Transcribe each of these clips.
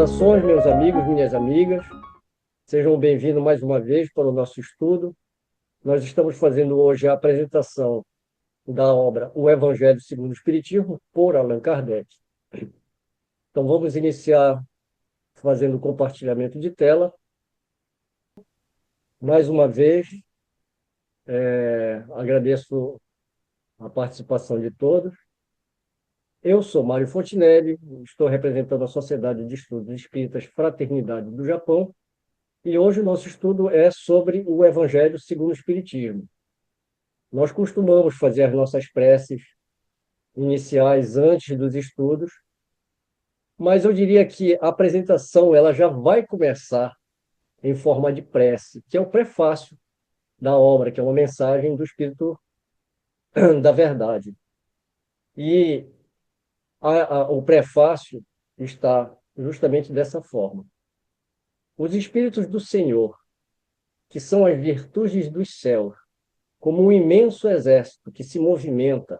Saudações, meus amigos, minhas amigas. Sejam bem-vindos mais uma vez para o nosso estudo. Nós estamos fazendo hoje a apresentação da obra O Evangelho segundo o Espiritismo, por Allan Kardec. Então, vamos iniciar fazendo o compartilhamento de tela. Mais uma vez, agradeço a participação de todos. Eu sou Mário Fontinelli, estou representando a Sociedade de Estudos Espíritas Fraternidade do Japão, e hoje o nosso estudo é sobre o Evangelho segundo o Espiritismo. Nós costumamos fazer as nossas preces iniciais antes dos estudos, mas eu diria que a apresentação ela já vai começar em forma de prece, que é o prefácio da obra, que é uma mensagem do Espírito da Verdade. E o prefácio está justamente dessa forma. Os Espíritos do Senhor, que são as virtudes dos céus, como um imenso exército que se movimenta,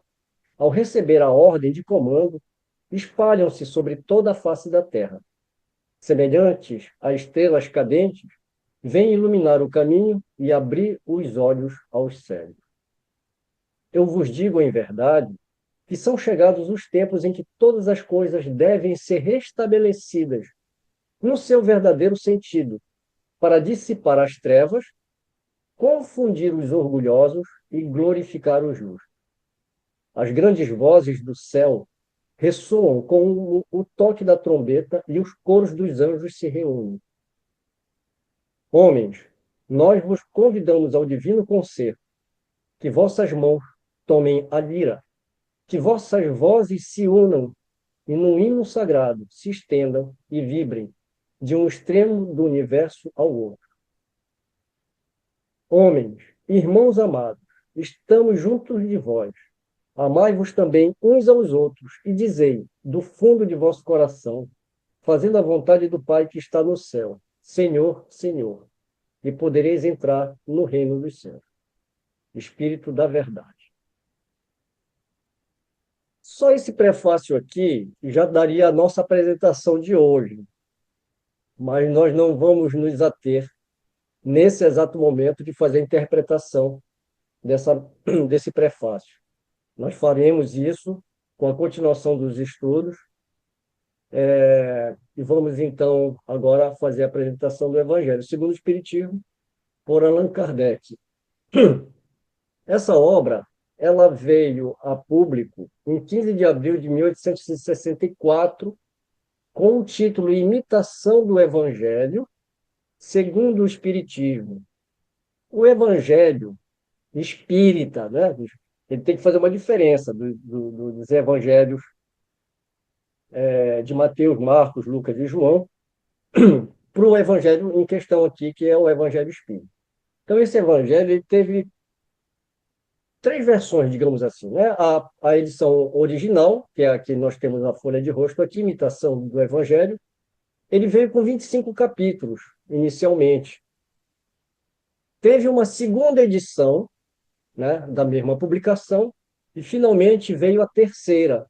ao receber a ordem de comando, espalham-se sobre toda a face da terra. Semelhantes a estrelas cadentes, vêm iluminar o caminho e abrir os olhos aos cegos. Eu vos digo em verdade que são chegados os tempos em que todas as coisas devem ser restabelecidas no seu verdadeiro sentido, para dissipar as trevas, confundir os orgulhosos e glorificar os justos. As grandes vozes do céu ressoam com o toque da trombeta e os coros dos anjos se reúnem. Homens, nós vos convidamos ao divino concerto, que vossas mãos tomem a lira, que vossas vozes se unam e num hino sagrado se estendam e vibrem de um extremo do universo ao outro. Homens, irmãos amados, estamos juntos de vós. Amai-vos também uns aos outros e dizei, do fundo de vosso coração, fazendo a vontade do Pai que está no céu, Senhor, Senhor, e podereis entrar no reino dos céus. Espírito da Verdade. Só esse prefácio aqui já daria a nossa apresentação de hoje, mas nós não vamos nos ater, nesse exato momento, de fazer a interpretação desse prefácio. Nós faremos isso com a continuação dos estudos, e vamos, então, agora fazer a apresentação do Evangelho segundo o Espiritismo, por Allan Kardec. Essa obra ela veio a público em 15 de abril de 1864, com o título Imitação do Evangelho segundo o Espiritismo. O Evangelho espírita, né? Ele tem que fazer uma diferença dos evangelhos de Mateus, Marcos, Lucas e João para o evangelho em questão aqui, que é o Evangelho Espírita. Então, esse evangelho ele teve três versões, digamos assim, né? A edição original, que é a que nós temos na folha de rosto aqui, imitação do Evangelho, ele veio com 25 capítulos, inicialmente. Teve uma segunda edição, né, da mesma publicação, e finalmente veio a terceira.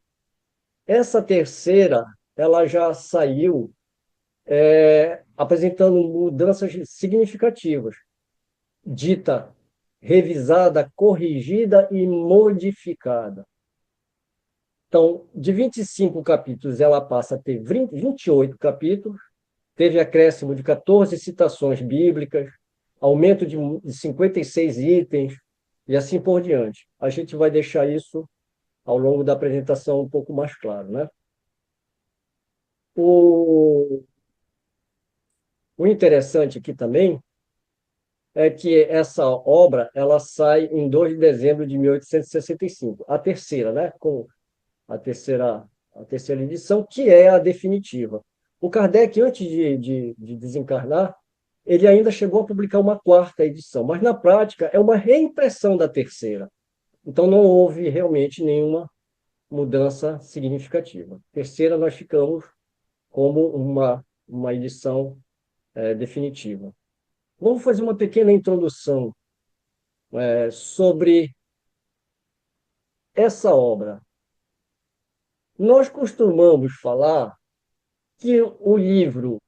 Essa terceira, ela já saiu apresentando mudanças significativas, dita revisada, corrigida e modificada. Então, de 25 capítulos, ela passa a ter 28 capítulos, teve acréscimo de 14 citações bíblicas, aumento de 56 itens, e assim por diante. A gente vai deixar isso ao longo da apresentação um pouco mais claro, né? O, o interessante aqui também é que essa obra ela sai em 2 de dezembro de 1865, a terceira, né? Com a terceira edição, que é a definitiva. O Kardec, antes de desencarnar, ele ainda chegou a publicar uma quarta edição, mas na prática é uma reimpressão da terceira. Então não houve realmente nenhuma mudança significativa. Terceira, nós ficamos como uma edição definitiva. Vamos fazer uma pequena introdução sobre essa obra. Nós costumamos falar que o livro,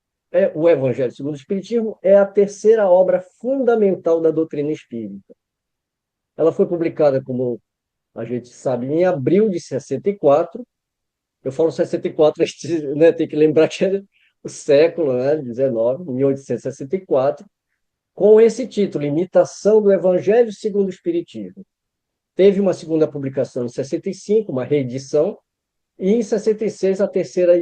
o Evangelho segundo o Espiritismo, é a terceira obra fundamental da doutrina espírita. Ela foi publicada, como a gente sabe, em abril de 64. Eu falo 64, a gente, né, tem que lembrar que é o século, né, 19, 1864, com esse título, Imitação do Evangelho segundo o Espiritismo. Teve uma segunda publicação em 65, uma reedição, e em 66 a terceira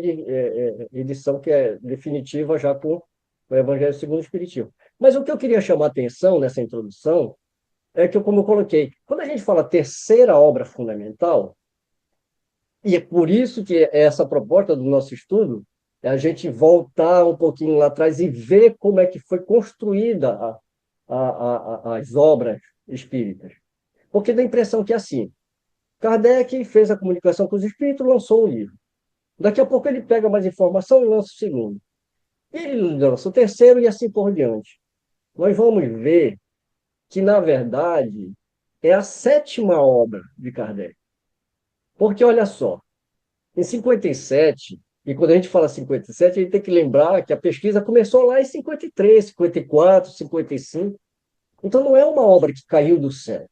edição, que é definitiva, já com o Evangelho segundo o Espiritismo. Mas o que eu queria chamar a atenção nessa introdução é que, como eu coloquei, quando a gente fala terceira obra fundamental, e é por isso que essa proposta do nosso estudo é a gente voltar um pouquinho lá atrás e ver como é que foi construída as obras espíritas. Porque dá a impressão que é assim, Kardec fez a comunicação com os espíritos, lançou um livro. Daqui a pouco ele pega mais informação e lança o segundo. Ele lança o terceiro e assim por diante. Nós vamos ver que, na verdade, é a sétima obra de Kardec. Porque, olha só, em 57, e quando a gente fala 57, a gente tem que lembrar que a pesquisa começou lá em 53, 54, 55. Então, não é uma obra que caiu do céu.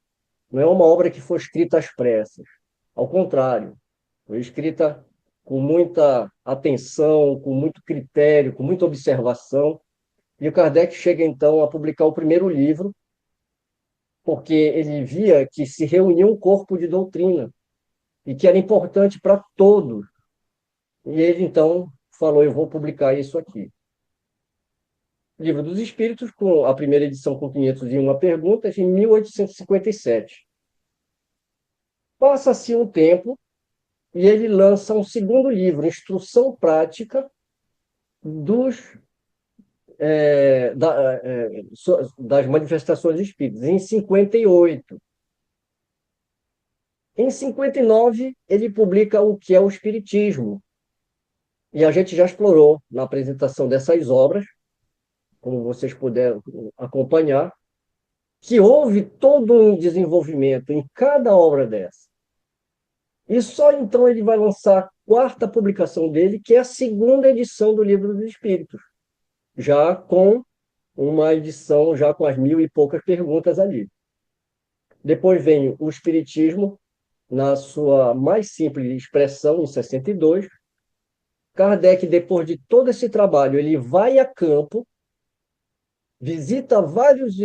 Não é uma obra que foi escrita às pressas. Ao contrário, foi escrita com muita atenção, com muito critério, com muita observação. E o Kardec chega, então, a publicar o primeiro livro, porque ele via que se reunia um corpo de doutrina e que era importante para todos. E ele, então, falou: eu vou publicar isso aqui. Livro dos Espíritos, com a primeira edição com 501 perguntas, em 1857. Passa-se um tempo e ele lança um segundo livro, Instrução Prática dos, das Manifestações Espíritas, em 58. Em 59, ele publica o que é o Espiritismo. E a gente já explorou na apresentação dessas obras, como vocês puderam acompanhar, que houve todo um desenvolvimento em cada obra dessa. E só então ele vai lançar a quarta publicação dele, que é a segunda edição do Livro dos Espíritos, já com uma edição já com as 1.000 e poucas perguntas ali. Depois vem o Espiritismo, na sua mais simples expressão, em 62. Kardec, depois de todo esse trabalho, ele vai a campo, visita vários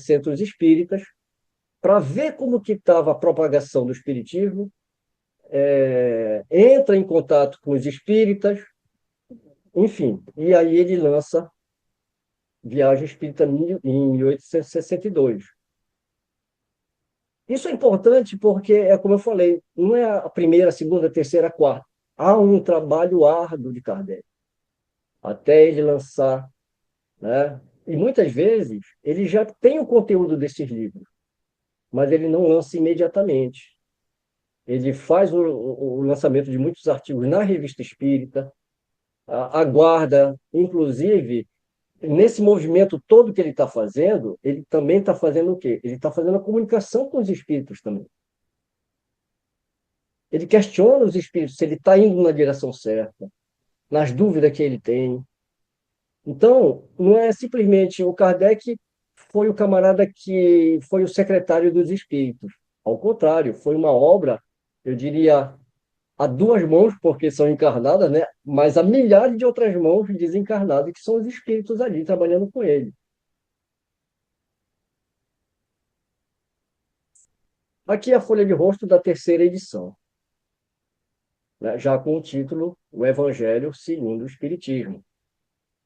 centros espíritas, para ver como que estava a propagação do espiritismo, entra em contato com os espíritas, enfim, e aí ele lança Viagem Espírita em 1862. Isso é importante porque, é como eu falei, não é a primeira, a segunda, a terceira, a quarta. Há um trabalho árduo de Kardec até ele lançar, né? E muitas vezes ele já tem o conteúdo desses livros, mas ele não lança imediatamente. Ele faz o lançamento de muitos artigos na Revista Espírita, aguarda, inclusive, nesse movimento todo que ele está fazendo, ele também está fazendo o quê? Ele está fazendo a comunicação com os espíritos também. Ele questiona os espíritos se ele está indo na direção certa, nas dúvidas que ele tem. Então, não é simplesmente o Kardec foi o camarada que foi o secretário dos espíritos. Ao contrário, foi uma obra, eu diria, a duas mãos, porque são encarnadas, né? Mas a milhares de outras mãos desencarnadas, que são os espíritos ali trabalhando com ele. Aqui é a folha de rosto da terceira edição, né? Já com o título O Evangelho segundo o Espiritismo.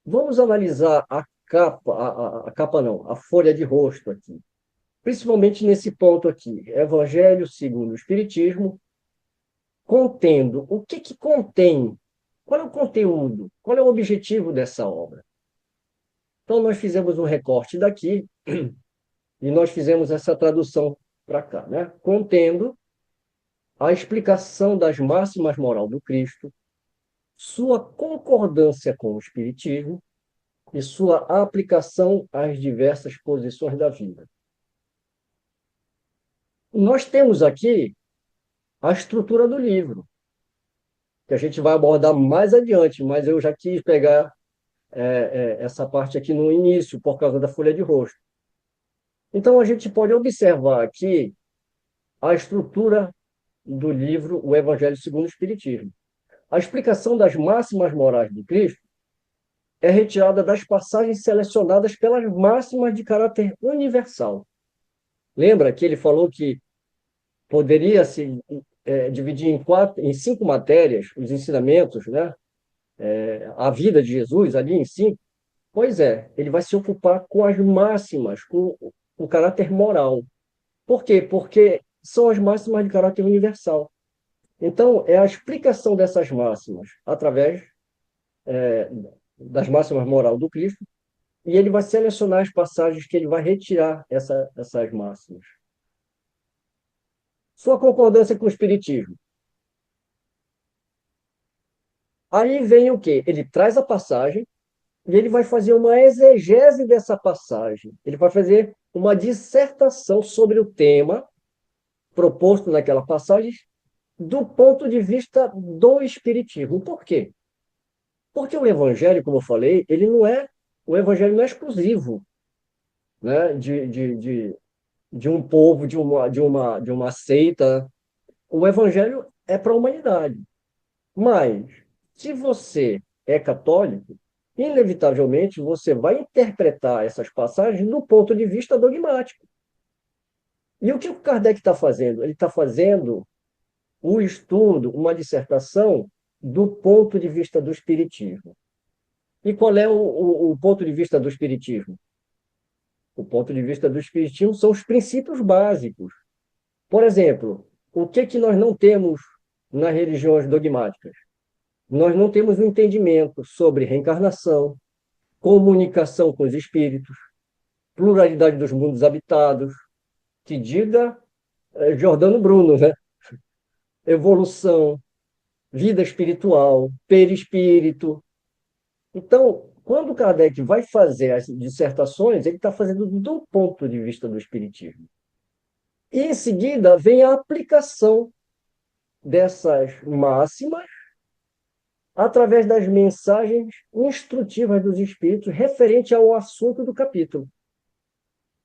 Vamos analisar a capa, a capa não, a folha de rosto aqui. Principalmente nesse ponto aqui, Evangelho segundo o Espiritismo, contendo. O que que contém? Qual é o conteúdo? Qual é o objetivo dessa obra? Então, nós fizemos um recorte daqui e nós fizemos essa tradução para cá, né? Contendo a explicação das máximas moral do Cristo, sua concordância com o Espiritismo e sua aplicação às diversas posições da vida. Nós temos aqui a estrutura do livro. que a gente vai abordar mais adiante, mas eu já quis pegar essa parte aqui no início, por causa da folha de rosto. Então, a gente pode observar aqui a estrutura do livro O Evangelho segundo o Espiritismo. A explicação das máximas morais de Cristo é retirada das passagens selecionadas pelas máximas de caráter universal. Lembra que ele falou que poderia se dividir em cinco matérias, os ensinamentos, né? A vida de Jesus ali em cinco? Pois é, ele vai se ocupar com as máximas, com o caráter moral. Por quê? Porque são as máximas de caráter universal. Então, é a explicação dessas máximas através das máximas moral do Cristo, e ele vai selecionar as passagens que ele vai retirar essas máximas. Sua concordância com o Espiritismo. Aí vem o quê? Ele traz a passagem e ele vai fazer uma exegese dessa passagem. Ele vai fazer uma dissertação sobre o tema proposto naquela passagem do ponto de vista do Espiritismo. Por quê? Porque o Evangelho, como eu falei, o Evangelho não é exclusivo, né, de um povo, de uma seita. O Evangelho é para a humanidade. Mas, se você é católico, inevitavelmente você vai interpretar essas passagens do ponto de vista dogmático. E o que o Kardec está fazendo? Ele está fazendo o estudo, uma dissertação do ponto de vista do Espiritismo. E qual é o ponto de vista do Espiritismo? O ponto de vista do Espiritismo são os princípios básicos. Por exemplo, o que nós não temos nas religiões dogmáticas? Nós não temos um entendimento sobre reencarnação, comunicação com os espíritos, pluralidade dos mundos habitados, que diga Giordano Bruno, né? Evolução, vida espiritual, perispírito. Então, quando Kardec vai fazer as dissertações, ele está fazendo do ponto de vista do espiritismo. E, em seguida, vem a aplicação dessas máximas através das mensagens instrutivas dos espíritos referente ao assunto do capítulo.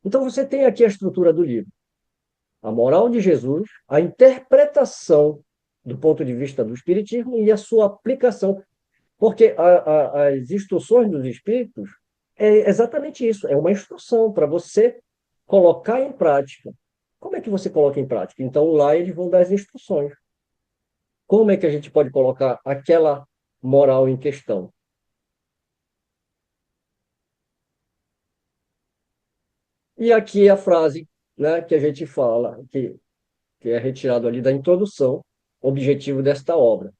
Então, você tem aqui a estrutura do livro. A moral de Jesus, a interpretação do ponto de vista do espiritismo e a sua aplicação. Porque as instruções dos espíritos é exatamente isso, é uma instrução para você colocar em prática. Como é que você coloca em prática? Então, lá eles vão dar as instruções. Como é que a gente pode colocar aquela moral em questão? E aqui a frase, né, que a gente fala, que é retirado ali da introdução, objetivo desta obra.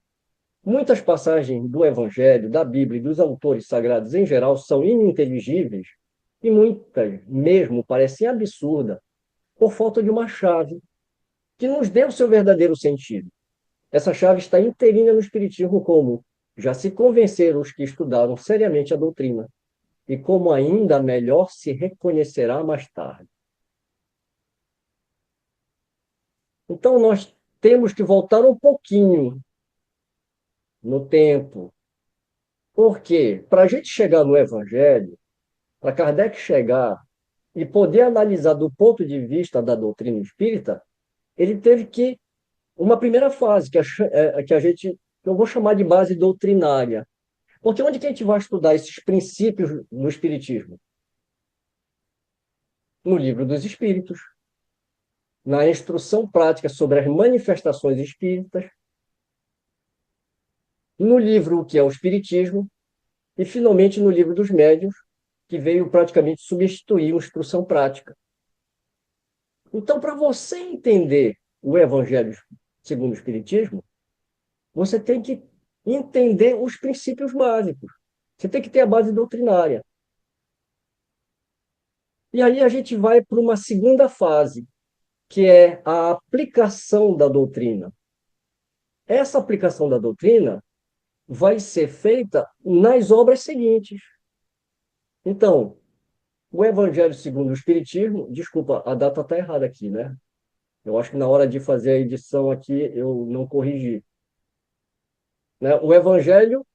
Muitas passagens do Evangelho, da Bíblia e dos autores sagrados em geral são ininteligíveis e muitas mesmo parecem absurdas por falta de uma chave que nos dê o seu verdadeiro sentido. Essa chave está inteirinha no Espiritismo, como já se convenceram os que estudaram seriamente a doutrina, e como ainda melhor se reconhecerá mais tarde. Então, nós temos que voltar um pouquinho no tempo, porque para a gente chegar no Evangelho, para Kardec chegar e poder analisar do ponto de vista da doutrina espírita, ele teve que uma primeira fase, que a gente, eu vou chamar de base doutrinária. Porque onde que a gente vai estudar esses princípios no Espiritismo? No Livro dos Espíritos, na instrução prática sobre as manifestações espíritas, no livro O que é o Espiritismo, e finalmente no Livro dos Médiuns, que veio praticamente substituir a instrução prática. Então, para você entender o Evangelho segundo o Espiritismo, você tem que entender os princípios básicos. Você tem que ter a base doutrinária. E aí a gente vai para uma segunda fase, que é a aplicação da doutrina. Essa aplicação da doutrina vai ser feita nas obras seguintes. Então, o Evangelho segundo o Espiritismo, desculpa, a data está errada aqui, né? Eu acho que na hora de fazer a edição aqui eu não corrigi. né? O Evangelho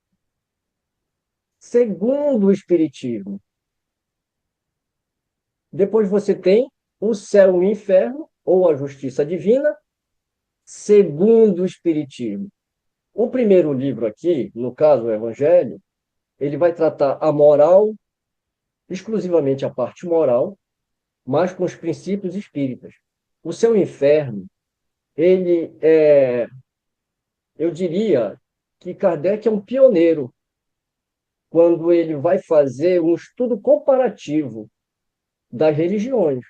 segundo o Espiritismo. Depois você tem o céu e o inferno, ou a justiça divina, segundo o Espiritismo. O primeiro livro aqui, no caso o Evangelho, ele vai tratar a moral, exclusivamente a parte moral, mas com os princípios espíritas. O céu e o inferno, ele é, eu diria que Kardec é um pioneiro quando ele vai fazer um estudo comparativo das religiões,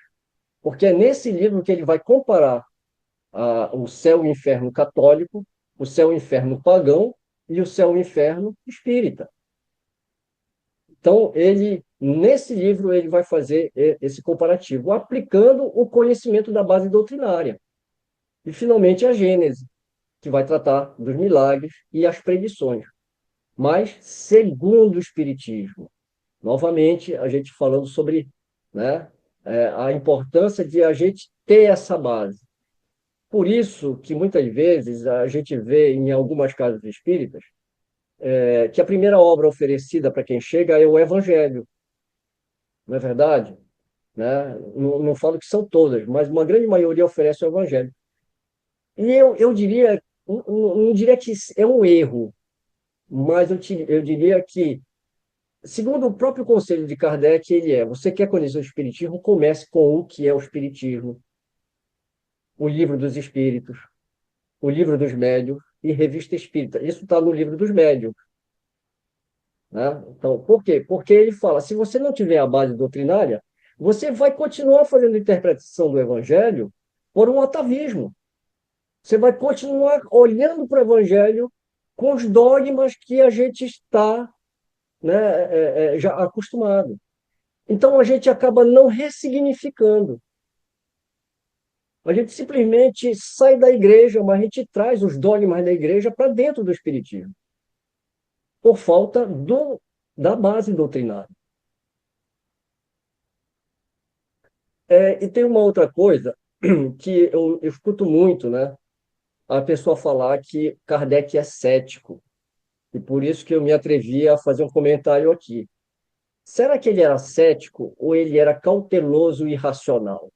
porque é nesse livro que ele vai comparar o céu e o inferno católico, o céu e o inferno pagão e o céu e o inferno espírita. Então, nesse livro, ele vai fazer esse comparativo, aplicando o conhecimento da base doutrinária. E, finalmente, a Gênese, que vai tratar dos milagres e as predições. Mas, segundo o Espiritismo, novamente, a gente falando sobre, né, a importância de a gente ter essa base. Por isso que, muitas vezes, a gente vê em algumas casas espíritas que a primeira obra oferecida para quem chega é o Evangelho, não é verdade? Né? Não, não falo que são todas, mas uma grande maioria oferece o Evangelho. E eu diria, não diria que é um erro, mas eu diria que, segundo o próprio conselho de Kardec, você quer conhecer o Espiritismo, comece com o que é o Espiritismo, o Livro dos Espíritos, o Livro dos Médiuns e Revista Espírita. Isso está no Livro dos Médiuns. Né? Então, por quê? Porque ele fala, se você não tiver a base doutrinária, você vai continuar fazendo interpretação do Evangelho por um atavismo. Você vai continuar olhando para o Evangelho com os dogmas que a gente está, né, já acostumado. Então, a gente acaba não ressignificando. A gente simplesmente sai da igreja, mas a gente traz os dogmas da igreja para dentro do Espiritismo, por falta da base doutrinária. E tem uma outra coisa que eu escuto muito, né? A pessoa falar que Kardec é cético, e por isso que eu me atrevi a fazer um comentário aqui. Será que ele era cético ou ele era cauteloso e irracional?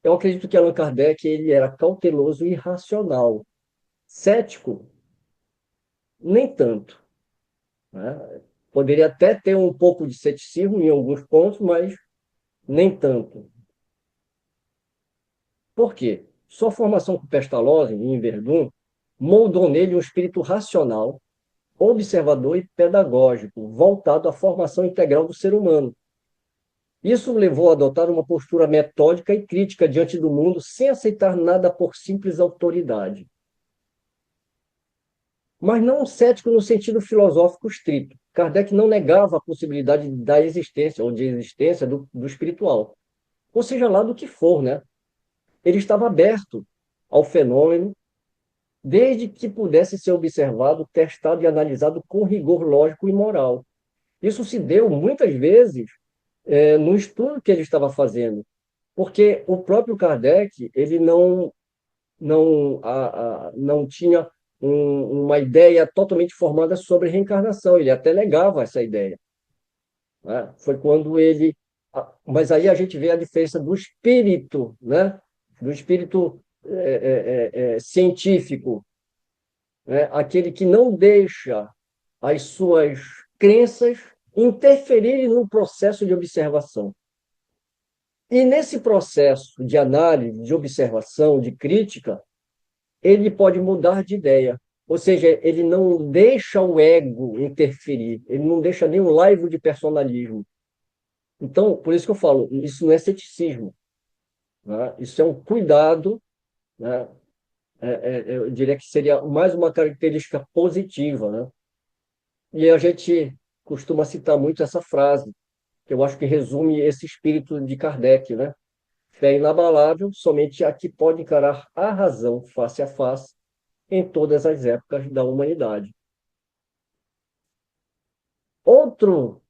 Eu acredito que Allan Kardec ele era cauteloso e irracional. Cético, nem tanto. Né? Poderia até ter um pouco de ceticismo em alguns pontos, mas nem tanto. Por quê? Sua formação com Pestalozzi, em Verdun, moldou nele um espírito racional, observador e pedagógico, voltado à formação integral do ser humano. Isso o levou a adotar uma postura metódica e crítica diante do mundo, sem aceitar nada por simples autoridade. Mas não um cético no sentido filosófico estrito. Kardec não negava a possibilidade da existência, ou de existência do espiritual. Ou seja lá do que for, né? Ele estava aberto ao fenômeno, desde que pudesse ser observado, testado e analisado com rigor lógico e moral. Isso se deu muitas vezes no estudo que ele estava fazendo, porque o próprio Kardec ele não tinha uma ideia totalmente formada sobre reencarnação, ele até negava essa ideia. Né? Foi quando ele. Mas aí a gente vê a diferença do espírito, né? Do espírito científico, né? Aquele que não deixa as suas crenças interferirem no processo de observação. E nesse processo de análise, de observação, de crítica, ele pode mudar de ideia. Ou seja, ele não deixa o ego interferir, ele não deixa nenhum laivo de personalismo. Então, por isso que eu falo, isso não é ceticismo, né? Isso é um cuidado, né? Eu diria que seria mais uma característica positiva, né? E a gente costuma citar muito essa frase, que eu acho que resume esse espírito de Kardec, né? Fé inabalável, somente a que pode encarar a razão face a face em todas as épocas da humanidade. Outro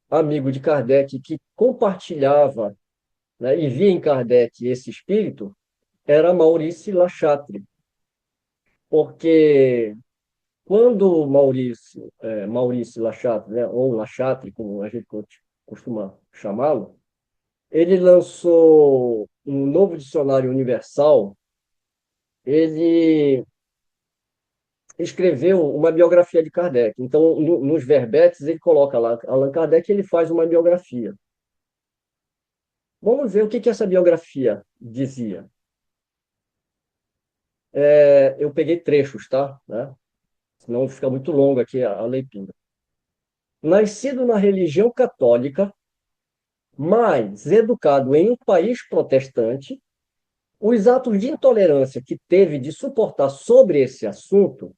amigo de Kardec que compartilhava, né, e via em Kardec esse espírito era Maurice Lachatre, porque Quando Maurice Lachatre, né, ou Lachatre, como a gente costuma chamá-lo, ele lançou um novo dicionário universal. Ele escreveu uma biografia de Kardec. Então, nos verbetes, ele coloca lá, Allan Kardec, ele faz uma biografia. Vamos ver o que que essa biografia dizia. Eu peguei trechos, tá? Né? Senão fica muito longo aqui a leitura. Nascido na religião católica, mas educado em um país protestante, os atos de intolerância que teve de suportar sobre esse assunto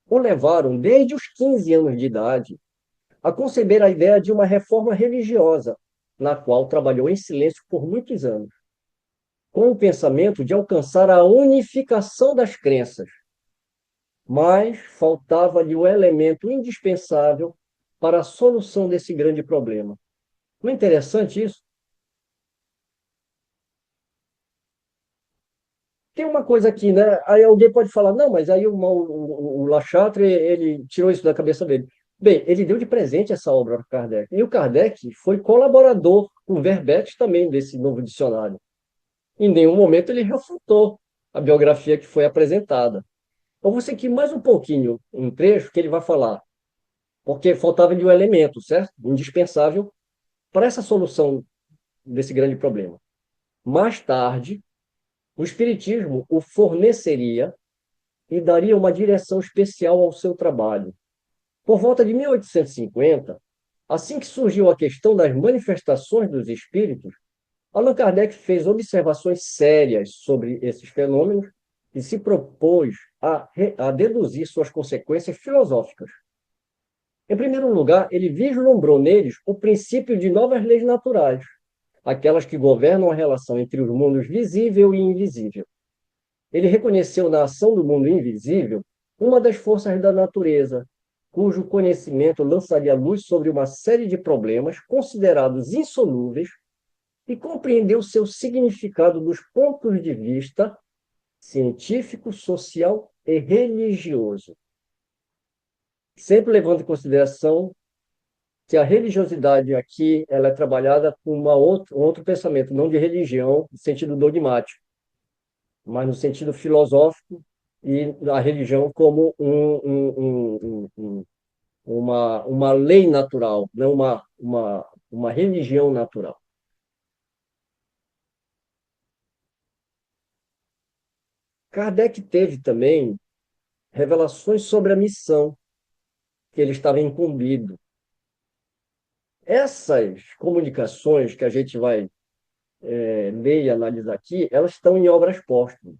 o levaram, desde os 15 anos de idade, a conceber a ideia de uma reforma religiosa, na qual trabalhou em silêncio por muitos anos, com o pensamento de alcançar a unificação das crenças, mas faltava-lhe o elemento indispensável para a solução desse grande problema. Não é interessante isso? Tem uma coisa aqui, né? Aí alguém pode falar, não, mas aí o Lachatre, ele tirou isso da cabeça dele. Bem, ele deu de presente essa obra para Kardec. E o Kardec foi colaborador com verbetes também desse novo dicionário. Em nenhum momento ele refutou a biografia que foi apresentada. Eu vou seguir mais um pouquinho, um trecho que ele vai falar, porque faltava-lhe um elemento, certo? Indispensável para essa solução desse grande problema. Mais tarde, o Espiritismo o forneceria e daria uma direção especial ao seu trabalho. Por volta de 1850, assim que surgiu a questão das manifestações dos espíritos, Allan Kardec fez observações sérias sobre esses fenômenos e se propôs a deduzir suas consequências filosóficas. Em primeiro lugar, ele vislumbrou neles o princípio de novas leis naturais, aquelas que governam a relação entre os mundos visível e invisível. Ele reconheceu na ação do mundo invisível uma das forças da natureza, cujo conhecimento lançaria luz sobre uma série de problemas considerados insolúveis, e compreendeu seu significado dos pontos de vista científico, social e religioso, sempre levando em consideração que a religiosidade aqui ela é trabalhada com um outro pensamento, não de religião, no sentido dogmático, mas no sentido filosófico, e a religião como uma lei natural, não uma religião natural. Kardec teve também revelações sobre a missão que ele estava incumbido. Essas comunicações que a gente vai ler e analisar aqui, elas estão em obras póstumas.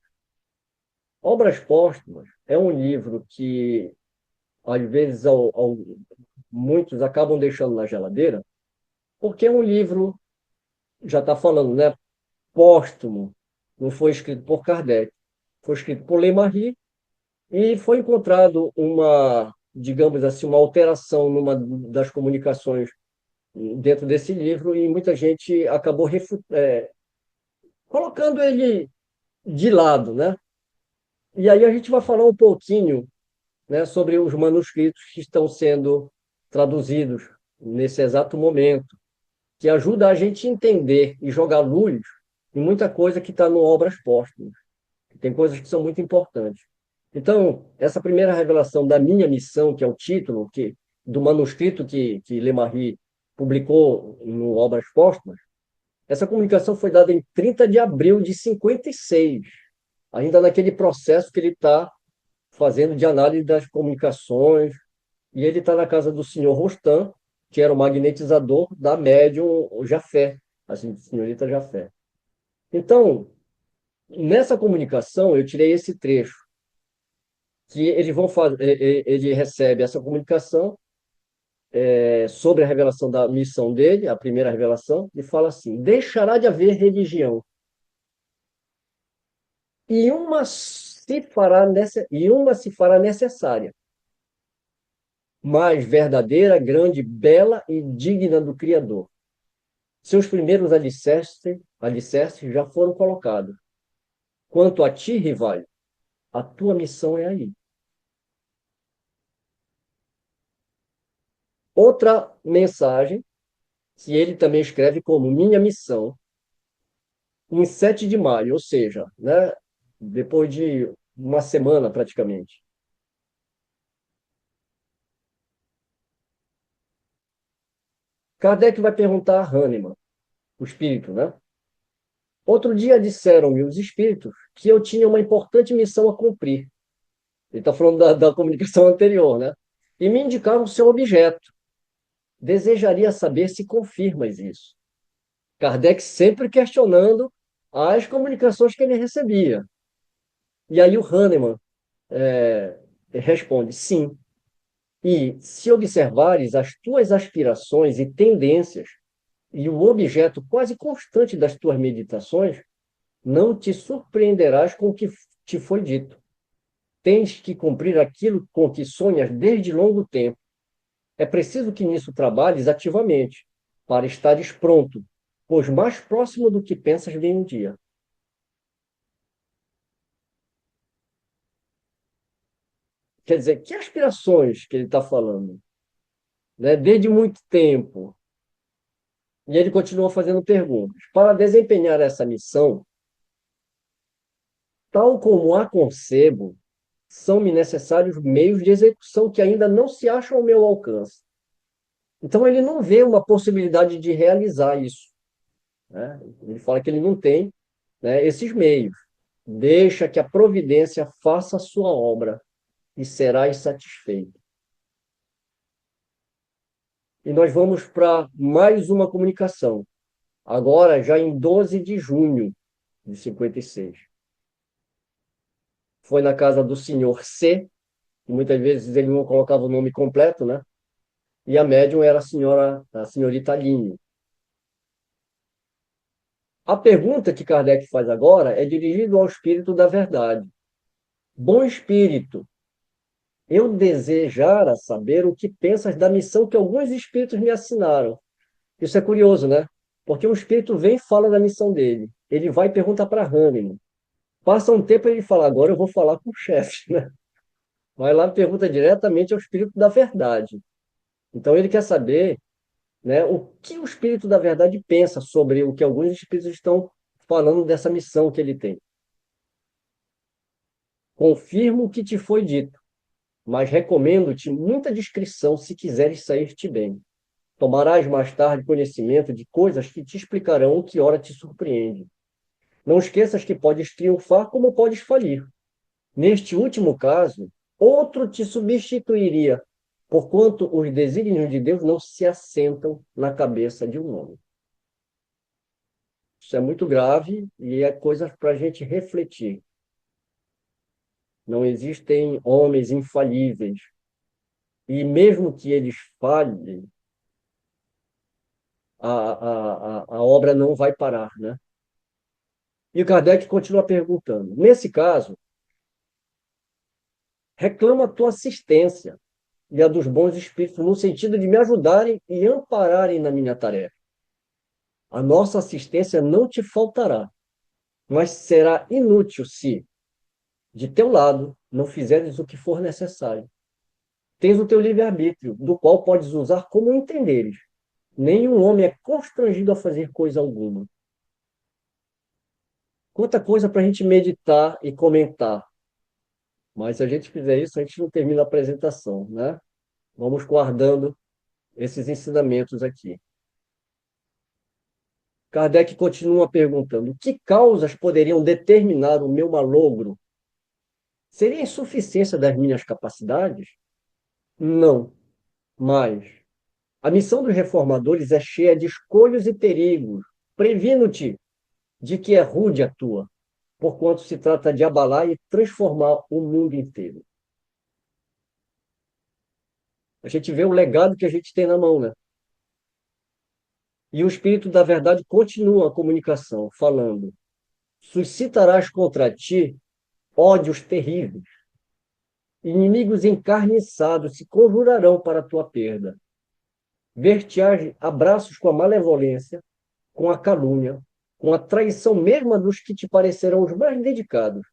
Obras póstumas é um livro que, às vezes, muitos acabam deixando na geladeira, porque é um livro, já está falando, né, póstumo, não foi escrito por Kardec, foi escrito por Lemarie, e foi encontrado digamos assim, uma alteração numa das comunicações dentro desse livro, e muita gente acabou colocando ele de lado, né? E aí a gente vai falar um pouquinho, né, sobre os manuscritos que estão sendo traduzidos nesse exato momento, que ajuda a gente a entender e jogar luz em muita coisa que está no Obras Póstumas. Tem coisas que são muito importantes. Então, essa primeira revelação da minha missão, que é o título do manuscrito que Lemarie publicou no Obras Póstumas, essa comunicação foi dada em 30 de abril de 56, ainda naquele processo que ele está fazendo de análise das comunicações, e ele está na casa do senhor Rostam, que era o magnetizador da médium Jafé, assim, senhorita Jafé. Então, nessa comunicação, eu tirei esse trecho, que eles vão fazer, ele recebe essa comunicação sobre a revelação da missão dele, a primeira revelação, e fala assim: deixará de haver religião, e uma se fará necessária, mais verdadeira, grande, bela e digna do Criador. Seus primeiros alicerces já foram colocados. Quanto a ti, rival, a tua missão é aí. Outra mensagem, se ele também escreve como minha missão, em 7 de maio, ou seja, né, depois de uma semana praticamente. Kardec vai perguntar a Hahnemann, o espírito, né? Outro dia disseram-me os espíritos que eu tinha uma importante missão a cumprir. Ele está falando da comunicação anterior, né? E me indicaram o seu objeto. Desejaria saber se confirmas isso. Kardec sempre questionando as comunicações que ele recebia. E aí o Hahnemann responde, sim. E se observares as tuas aspirações e tendências e o objeto quase constante das tuas meditações, não te surpreenderás com o que te foi dito. Tens que cumprir aquilo com que sonhas desde longo tempo. É preciso que nisso trabalhes ativamente, para estares pronto, pois mais próximo do que pensas vem um dia. Quer dizer, que aspirações que ele está falando? Né? Desde muito tempo. E ele continua fazendo perguntas. Para desempenhar essa missão, tal como a concebo, são-me necessários meios de execução que ainda não se acham ao meu alcance. Então, ele não vê uma possibilidade de realizar isso. Né? Ele fala que ele não tem, né, esses meios. Deixa que a providência faça a sua obra e serás satisfeito. E nós vamos para mais uma comunicação, agora já em 12 de junho de 56. Foi na casa do senhor C, que muitas vezes ele não colocava o nome completo, né? E a médium era a senhorita Aline. A pergunta que Kardec faz agora é dirigida ao espírito da verdade. Bom espírito, eu desejara saber o que pensas da missão que alguns espíritos me assinaram. Isso é curioso, né? Porque o espírito vem e fala da missão dele. Ele vai e pergunta para Hahnemann. Passa um tempo e ele fala, agora eu vou falar com o chefe, né? Vai lá e pergunta diretamente ao espírito da verdade. Então ele quer saber, né, o que o espírito da verdade pensa sobre o que alguns espíritos estão falando dessa missão que ele tem. Confirmo o que te foi dito, mas recomendo-te muita discrição se quiseres sair-te bem. Tomarás mais tarde conhecimento de coisas que te explicarão o que ora te surpreende. Não esqueças que podes triunfar como podes falir. Neste último caso, outro te substituiria, porquanto os desígnios de Deus não se assentam na cabeça de um homem. Isso é muito grave e é coisa para a gente refletir. Não existem homens infalíveis. E mesmo que eles falhem, a obra não vai parar, né? E o Kardec continua perguntando. Nesse caso, reclamo a tua assistência e a dos bons espíritos, no sentido de me ajudarem e ampararem na minha tarefa. A nossa assistência não te faltará, mas será inútil se, de teu lado, não fizeres o que for necessário. Tens o teu livre-arbítrio, do qual podes usar como entenderes. Nenhum homem é constrangido a fazer coisa alguma. Quanta coisa para a gente meditar e comentar. Mas se a gente fizer isso, a gente não termina a apresentação, né? Vamos guardando esses ensinamentos aqui. Kardec continua perguntando: que causas poderiam determinar o meu malogro? Seria a insuficiência das minhas capacidades? Não, mas a missão dos reformadores é cheia de escolhas e perigos. Previno-te de que é rude a tua, porquanto se trata de abalar e transformar o mundo inteiro. A gente vê o legado que a gente tem na mão, né? E o Espírito da Verdade continua a comunicação, falando: suscitarás contra ti ódios terríveis. Inimigos encarniçados se conjurarão para a tua perda. Ver-te-ás abraços com a malevolência, com a calúnia, com a traição mesma dos que te parecerão os mais dedicados.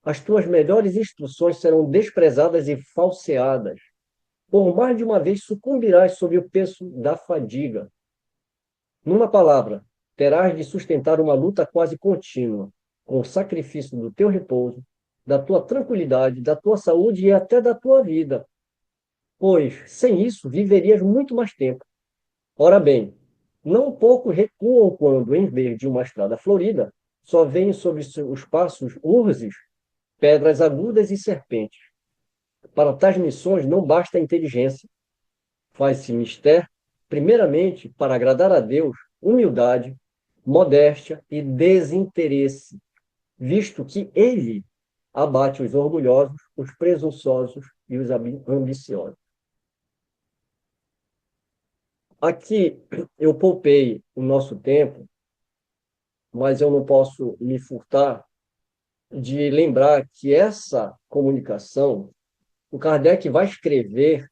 As tuas melhores instruções serão desprezadas e falseadas. por mais de uma vez sucumbirás sob o peso da fadiga. Numa palavra, terás de sustentar uma luta quase contínua, com o sacrifício do teu repouso, da tua tranquilidade, da tua saúde e até da tua vida, pois, sem isso, viverias muito mais tempo. Ora bem, não pouco recuam quando, em vez de uma estrada florida, só veem sobre os passos urzes, pedras agudas e serpentes. Para tais missões não basta a inteligência. Faz-se mister, primeiramente, para agradar a Deus, humildade, modéstia e desinteresse, visto que Ele abate os orgulhosos, os presunçosos e os ambiciosos. Aqui eu poupei o nosso tempo, mas eu não posso me furtar de lembrar que essa comunicação, o Kardec vai escrever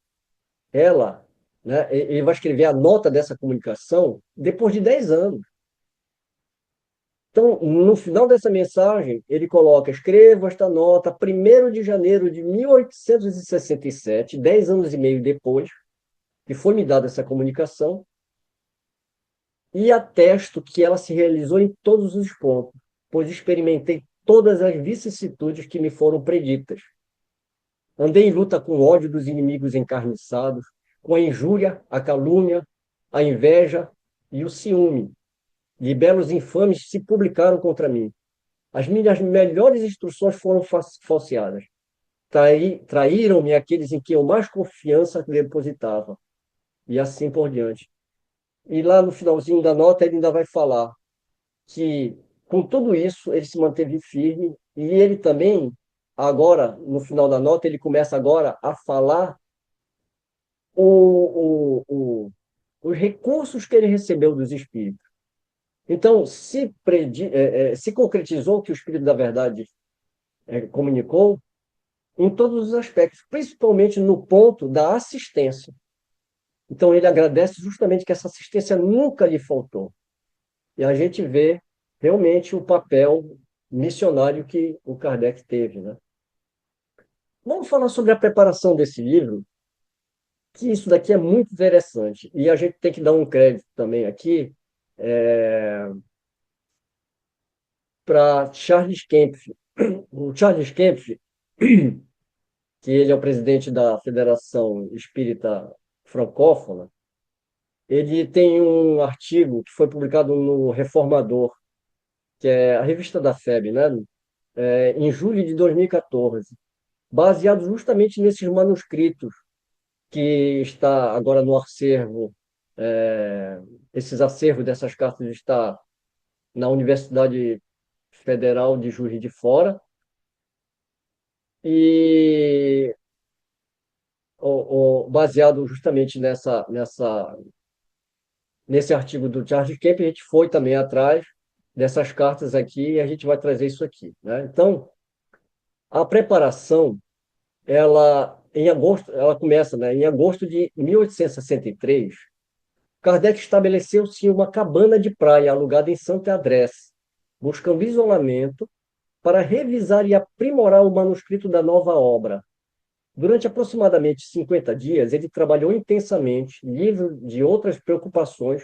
ela, né, ele vai escrever a nota dessa comunicação depois de 10 anos. Então, no final dessa mensagem, ele coloca: escrevo esta nota 1º de janeiro de 1867, 10 anos e meio depois que foi me dada essa comunicação, e atesto que ela se realizou em todos os pontos, pois experimentei todas as vicissitudes que me foram preditas. Andei em luta com o ódio dos inimigos encarniçados, com a injúria, a calúnia, a inveja e o ciúme. Libelos infames se publicaram contra mim. As minhas melhores instruções foram falseadas. Traíram-me aqueles em que eu mais confiança depositava. E assim por diante. E lá no finalzinho da nota ele ainda vai falar que, com tudo isso, ele se manteve firme e ele também, agora, no final da nota, ele começa agora a falar os recursos que ele recebeu dos espíritos. Então, se concretizou o que o Espírito da Verdade comunicou em todos os aspectos, principalmente no ponto da assistência. Então, ele agradece justamente que essa assistência nunca lhe faltou. E a gente vê realmente o papel missionário que o Kardec teve, né? Vamos falar sobre a preparação desse livro, que isso daqui é muito interessante. E a gente tem que dar um crédito também aqui para Charles Kempf. O Charles Kempf, que ele é o presidente da Federação Espírita Francófona, ele tem um artigo que foi publicado no Reformador, que é a revista da FEB, né? Em julho de 2014, baseado justamente nesses manuscritos que está agora no acervo, esses acervos dessas cartas está na Universidade Federal de Juiz de Fora, e baseado justamente nesse artigo do Charles Kemp, a gente foi também atrás dessas cartas aqui e a gente vai trazer isso aqui, né? Então, a preparação, ela começa, né, em agosto de 1863. Kardec estabeleceu-se em uma cabana de praia alugada em Santo Andrés, buscando isolamento para revisar e aprimorar o manuscrito da nova obra. Durante aproximadamente 50 dias, ele trabalhou intensamente, livre de outras preocupações,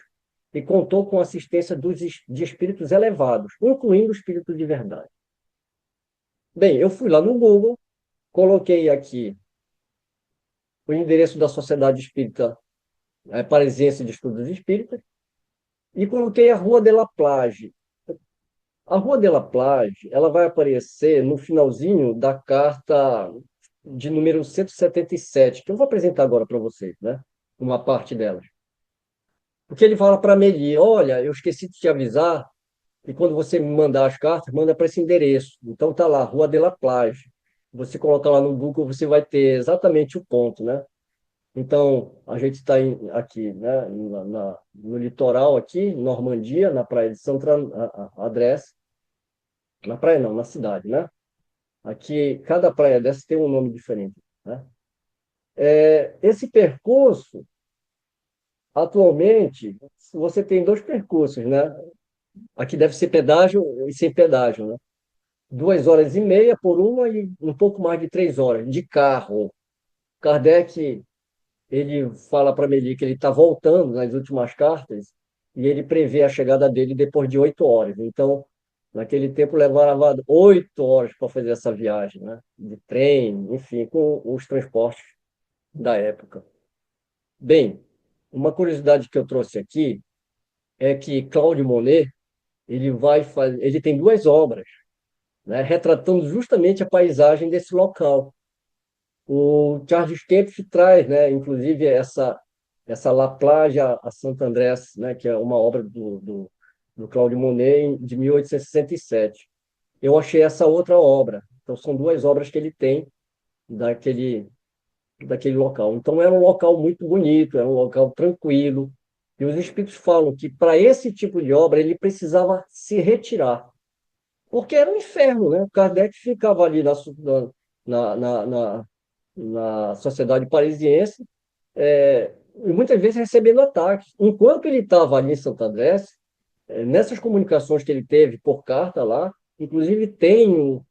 e contou com a assistência de espíritos elevados, incluindo o espírito de verdade. Bem, eu fui lá no Google, coloquei aqui o endereço da Sociedade Espírita Parisiense de Estudos Espíritas e coloquei a Rua de la Plage. A Rua de la Plage, ela vai aparecer no finalzinho da carta de número 177, que eu vou apresentar agora para vocês, né? Uma parte delas. Porque ele fala para Amélie: olha, eu esqueci de te avisar, e quando você me mandar as cartas, manda para esse endereço. Então tá lá, Rua de la Plage. Você coloca lá no Google, você vai ter exatamente o ponto, né? Então, a gente está aqui, né, no litoral aqui, Normandia, na praia de Santo Andrés. Na praia não, na cidade, né? Aqui, cada praia dessa tem um nome diferente, né? Esse percurso, atualmente, você tem dois percursos, né? Aqui deve ser pedágio e sem pedágio, né? 2 horas e meia por uma e um pouco mais de 3 horas de carro. Kardec ele fala para Meli que ele está voltando nas últimas cartas e ele prevê a chegada dele depois de 8 horas. Então, naquele tempo levava 8 horas para fazer essa viagem, né? De trem, enfim, com os transportes da época. Bem, uma curiosidade que eu trouxe aqui é que Claude Monet ele tem duas obras, né, retratando justamente a paisagem desse local. O Charles Kempf traz, né, inclusive essa La Plage a Sant Andrés, né, que é uma obra do Claude Monet de 1867. Eu achei essa outra obra. Então são duas obras que ele tem daquele daquele local. Então era um local muito bonito, era um local tranquilo. E os espíritos falam que para esse tipo de obra ele precisava se retirar, porque era um inferno, né? O Kardec ficava ali na, na, na, na sociedade parisiense, e muitas vezes recebendo ataques. Enquanto ele estava ali em Santo André, nessas comunicações que ele teve por carta lá, inclusive tem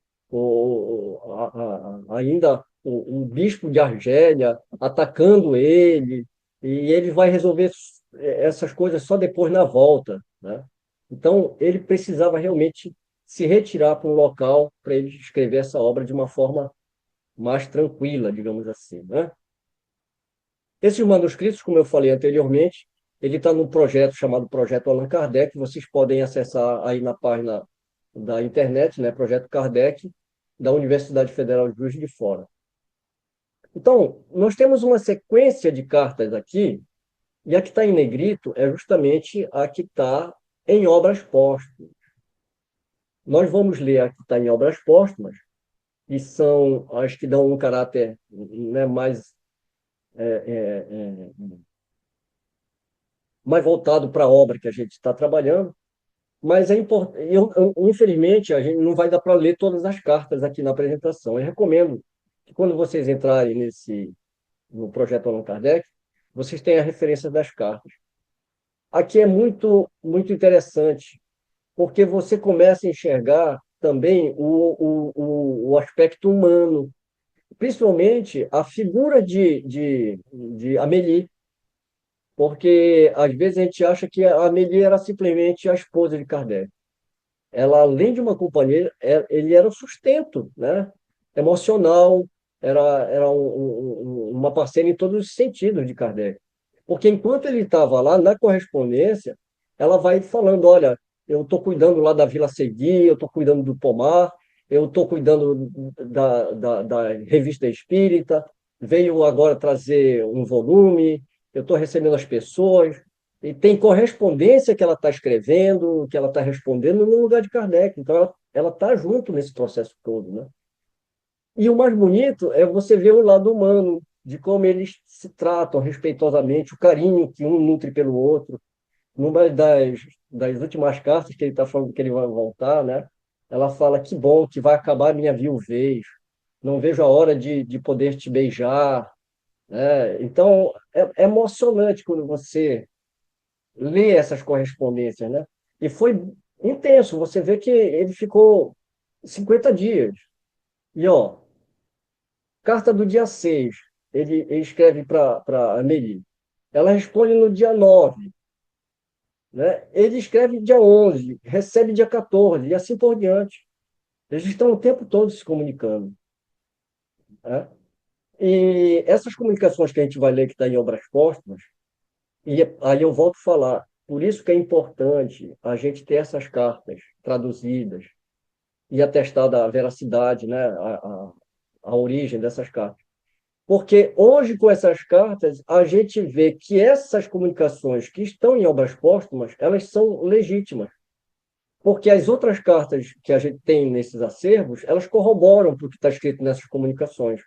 ainda o bispo de Argélia atacando ele, e ele vai resolver essas coisas só depois na volta, né? Então, ele precisava realmente se retirar para um local para ele escrever essa obra de uma forma mais tranquila, digamos assim, né? Esses manuscritos, como eu falei anteriormente, ele está num projeto chamado Projeto Allan Kardec, vocês podem acessar aí na página da internet, né? Projeto Kardec, da Universidade Federal de Juiz de Fora. Então, nós temos uma sequência de cartas aqui, e a que está em negrito é justamente a que está em obras póstumas. Nós vamos ler a que está em obras póstumas, que são as que dão um caráter, né, mais voltado para a obra que a gente está trabalhando. Mas é importante, infelizmente, a gente não vai dar para ler todas as cartas aqui na apresentação. Eu recomendo que quando vocês entrarem no projeto Allan Kardec, vocês tenham a referência das cartas. Aqui é muito, muito interessante, porque você começa a enxergar também o aspecto humano, principalmente a figura de Amélie, porque às vezes a gente acha que a Amélie era simplesmente a esposa de Kardec. Ela, além de uma companheira, ele era o sustento, né? Emocional, era uma parceira em todos os sentidos de Kardec. Porque enquanto ele estava lá, na correspondência, ela vai falando, olha, eu estou cuidando lá da Vila Segui, eu estou cuidando do Pomar, eu estou cuidando da Revista Espírita, veio agora trazer um volume, eu estou recebendo as pessoas, e tem correspondência que ela está escrevendo, que ela está respondendo no lugar de Kardec. Então, ela está junto nesse processo todo, né? E o mais bonito é você ver o lado humano, de como eles se tratam respeitosamente, o carinho que um nutre pelo outro. Numa das últimas cartas que ele está falando que ele vai voltar, né? Ela fala que bom, que vai acabar a minha viuvez. Não vejo a hora de poder te beijar, né? Então, é emocionante quando você ler essas correspondências, né? E foi intenso. Você vê que ele ficou 50 dias. E, ó, carta do dia 6, ele escreve para Amélie. Ela responde no dia 9, né? Ele escreve dia 11, recebe dia 14, e assim por diante. Eles estão o tempo todo se comunicando, né? E essas comunicações que a gente vai ler que está em obras póstumas, e aí eu volto a falar, por isso que é importante a gente ter essas cartas traduzidas, e atestar da veracidade, né, a origem dessas cartas. Porque hoje, com essas cartas, a gente vê que essas comunicações que estão em obras póstumas, elas são legítimas. Porque as outras cartas que a gente tem nesses acervos, elas corroboram para o que está escrito nessas comunicações.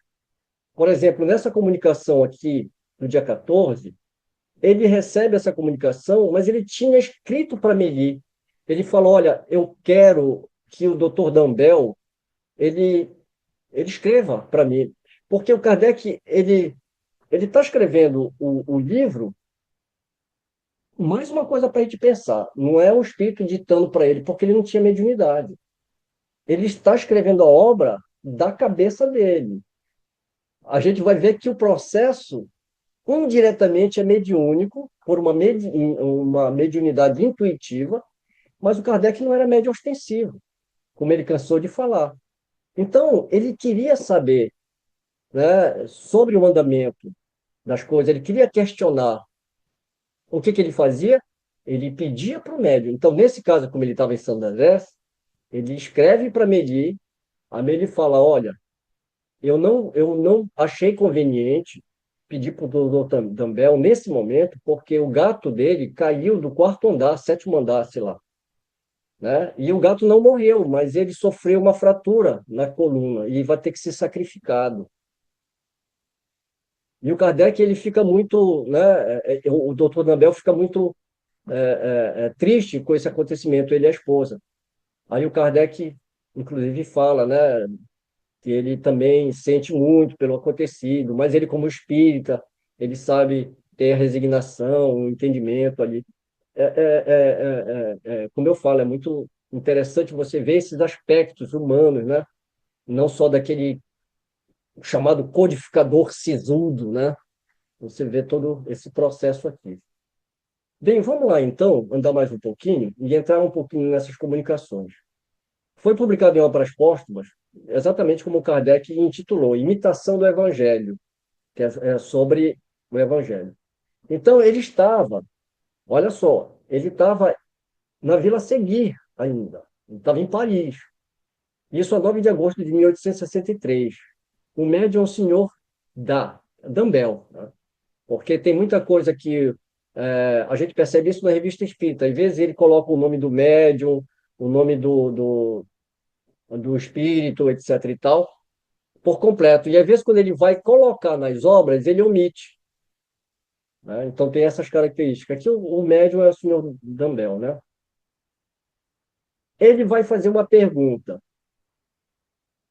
Por exemplo, nessa comunicação aqui, no dia 14, ele recebe essa comunicação, mas ele tinha escrito para Meli. Ele falou, olha, eu quero que o doutor Dambel ele, ele escreva para mim. Porque o Kardec, ele está escrevendo o livro, mais uma coisa para a gente pensar. Não é o espírito ditando para ele, porque ele não tinha mediunidade. Ele está escrevendo a obra da cabeça dele. A gente vai ver que o processo indiretamente é mediúnico, por uma mediunidade intuitiva, mas o Kardec não era médium ostensivo, como ele cansou de falar. Então, ele queria saber, né, sobre o andamento das coisas, ele queria questionar. O que que ele fazia? Ele pedia para o médium. Então, nesse caso, como ele estava em Santo Andrés, ele escreve para Meli, a Meli fala, olha, eu não achei conveniente pedir para o doutor Dambel nesse momento, porque o gato dele caiu do quarto andar, sétimo andar, sei lá, né? E o gato não morreu, mas ele sofreu uma fratura na coluna e vai ter que ser sacrificado. E o Kardec, ele fica muito, né? O doutor Dambel fica muito triste com esse acontecimento, ele e a esposa. Aí o Kardec, inclusive, fala, né? Que ele também sente muito pelo acontecido, mas ele, como espírita, ele sabe ter a resignação, o entendimento ali. Como eu falo, é muito interessante você ver esses aspectos humanos, né? Não só daquele chamado codificador sisudo, né? Você vê todo esse processo aqui. Bem, vamos lá então, andar mais um pouquinho e entrar um pouquinho nessas comunicações. Foi publicado em obras póstumas, exatamente como Kardec intitulou, Imitação do Evangelho, que é sobre o Evangelho. Então, ele estava, olha só, ele estava na Vila Seguir ainda, ele estava em Paris. Isso a 9 de agosto de 1863. O médium é o senhor Dambel, né? Porque tem muita coisa que a gente percebe isso na revista Espírita. Às vezes ele coloca o nome do médium, o nome do espírito, etc. e tal, por completo. E às vezes, quando ele vai colocar nas obras, ele omite, né? Então tem essas características. Aqui o médium é o senhor Dambel, né? Ele vai fazer uma pergunta.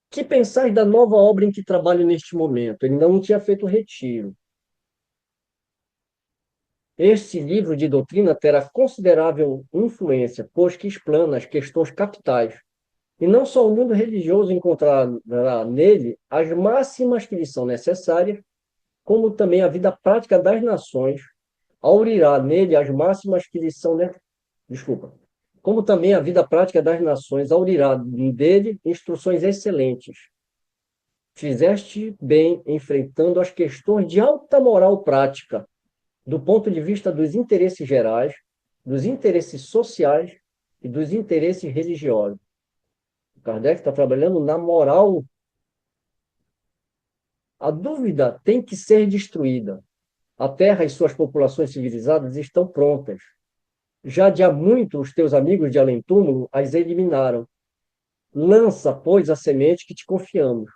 Que pensais da nova obra em que trabalho neste momento? Ele ainda não tinha feito o retiro. Este livro de doutrina terá considerável influência, pois que explana as questões capitais. E não só o mundo religioso encontrará nele as máximas que lhe são necessárias, como também a vida prática das nações, aurirá nele as máximas que lhe são, desculpa, como também a vida prática das nações, aurirá dele instruções excelentes. Fizeste bem enfrentando as questões de alta moral prática, do ponto de vista dos interesses gerais, dos interesses sociais e dos interesses religiosos. O Kardec está trabalhando na moral. A dúvida tem que ser destruída. A Terra e suas populações civilizadas estão prontas. Já de há muito os teus amigos de além-túmulo as eliminaram. Lança, pois, a semente que te confiamos,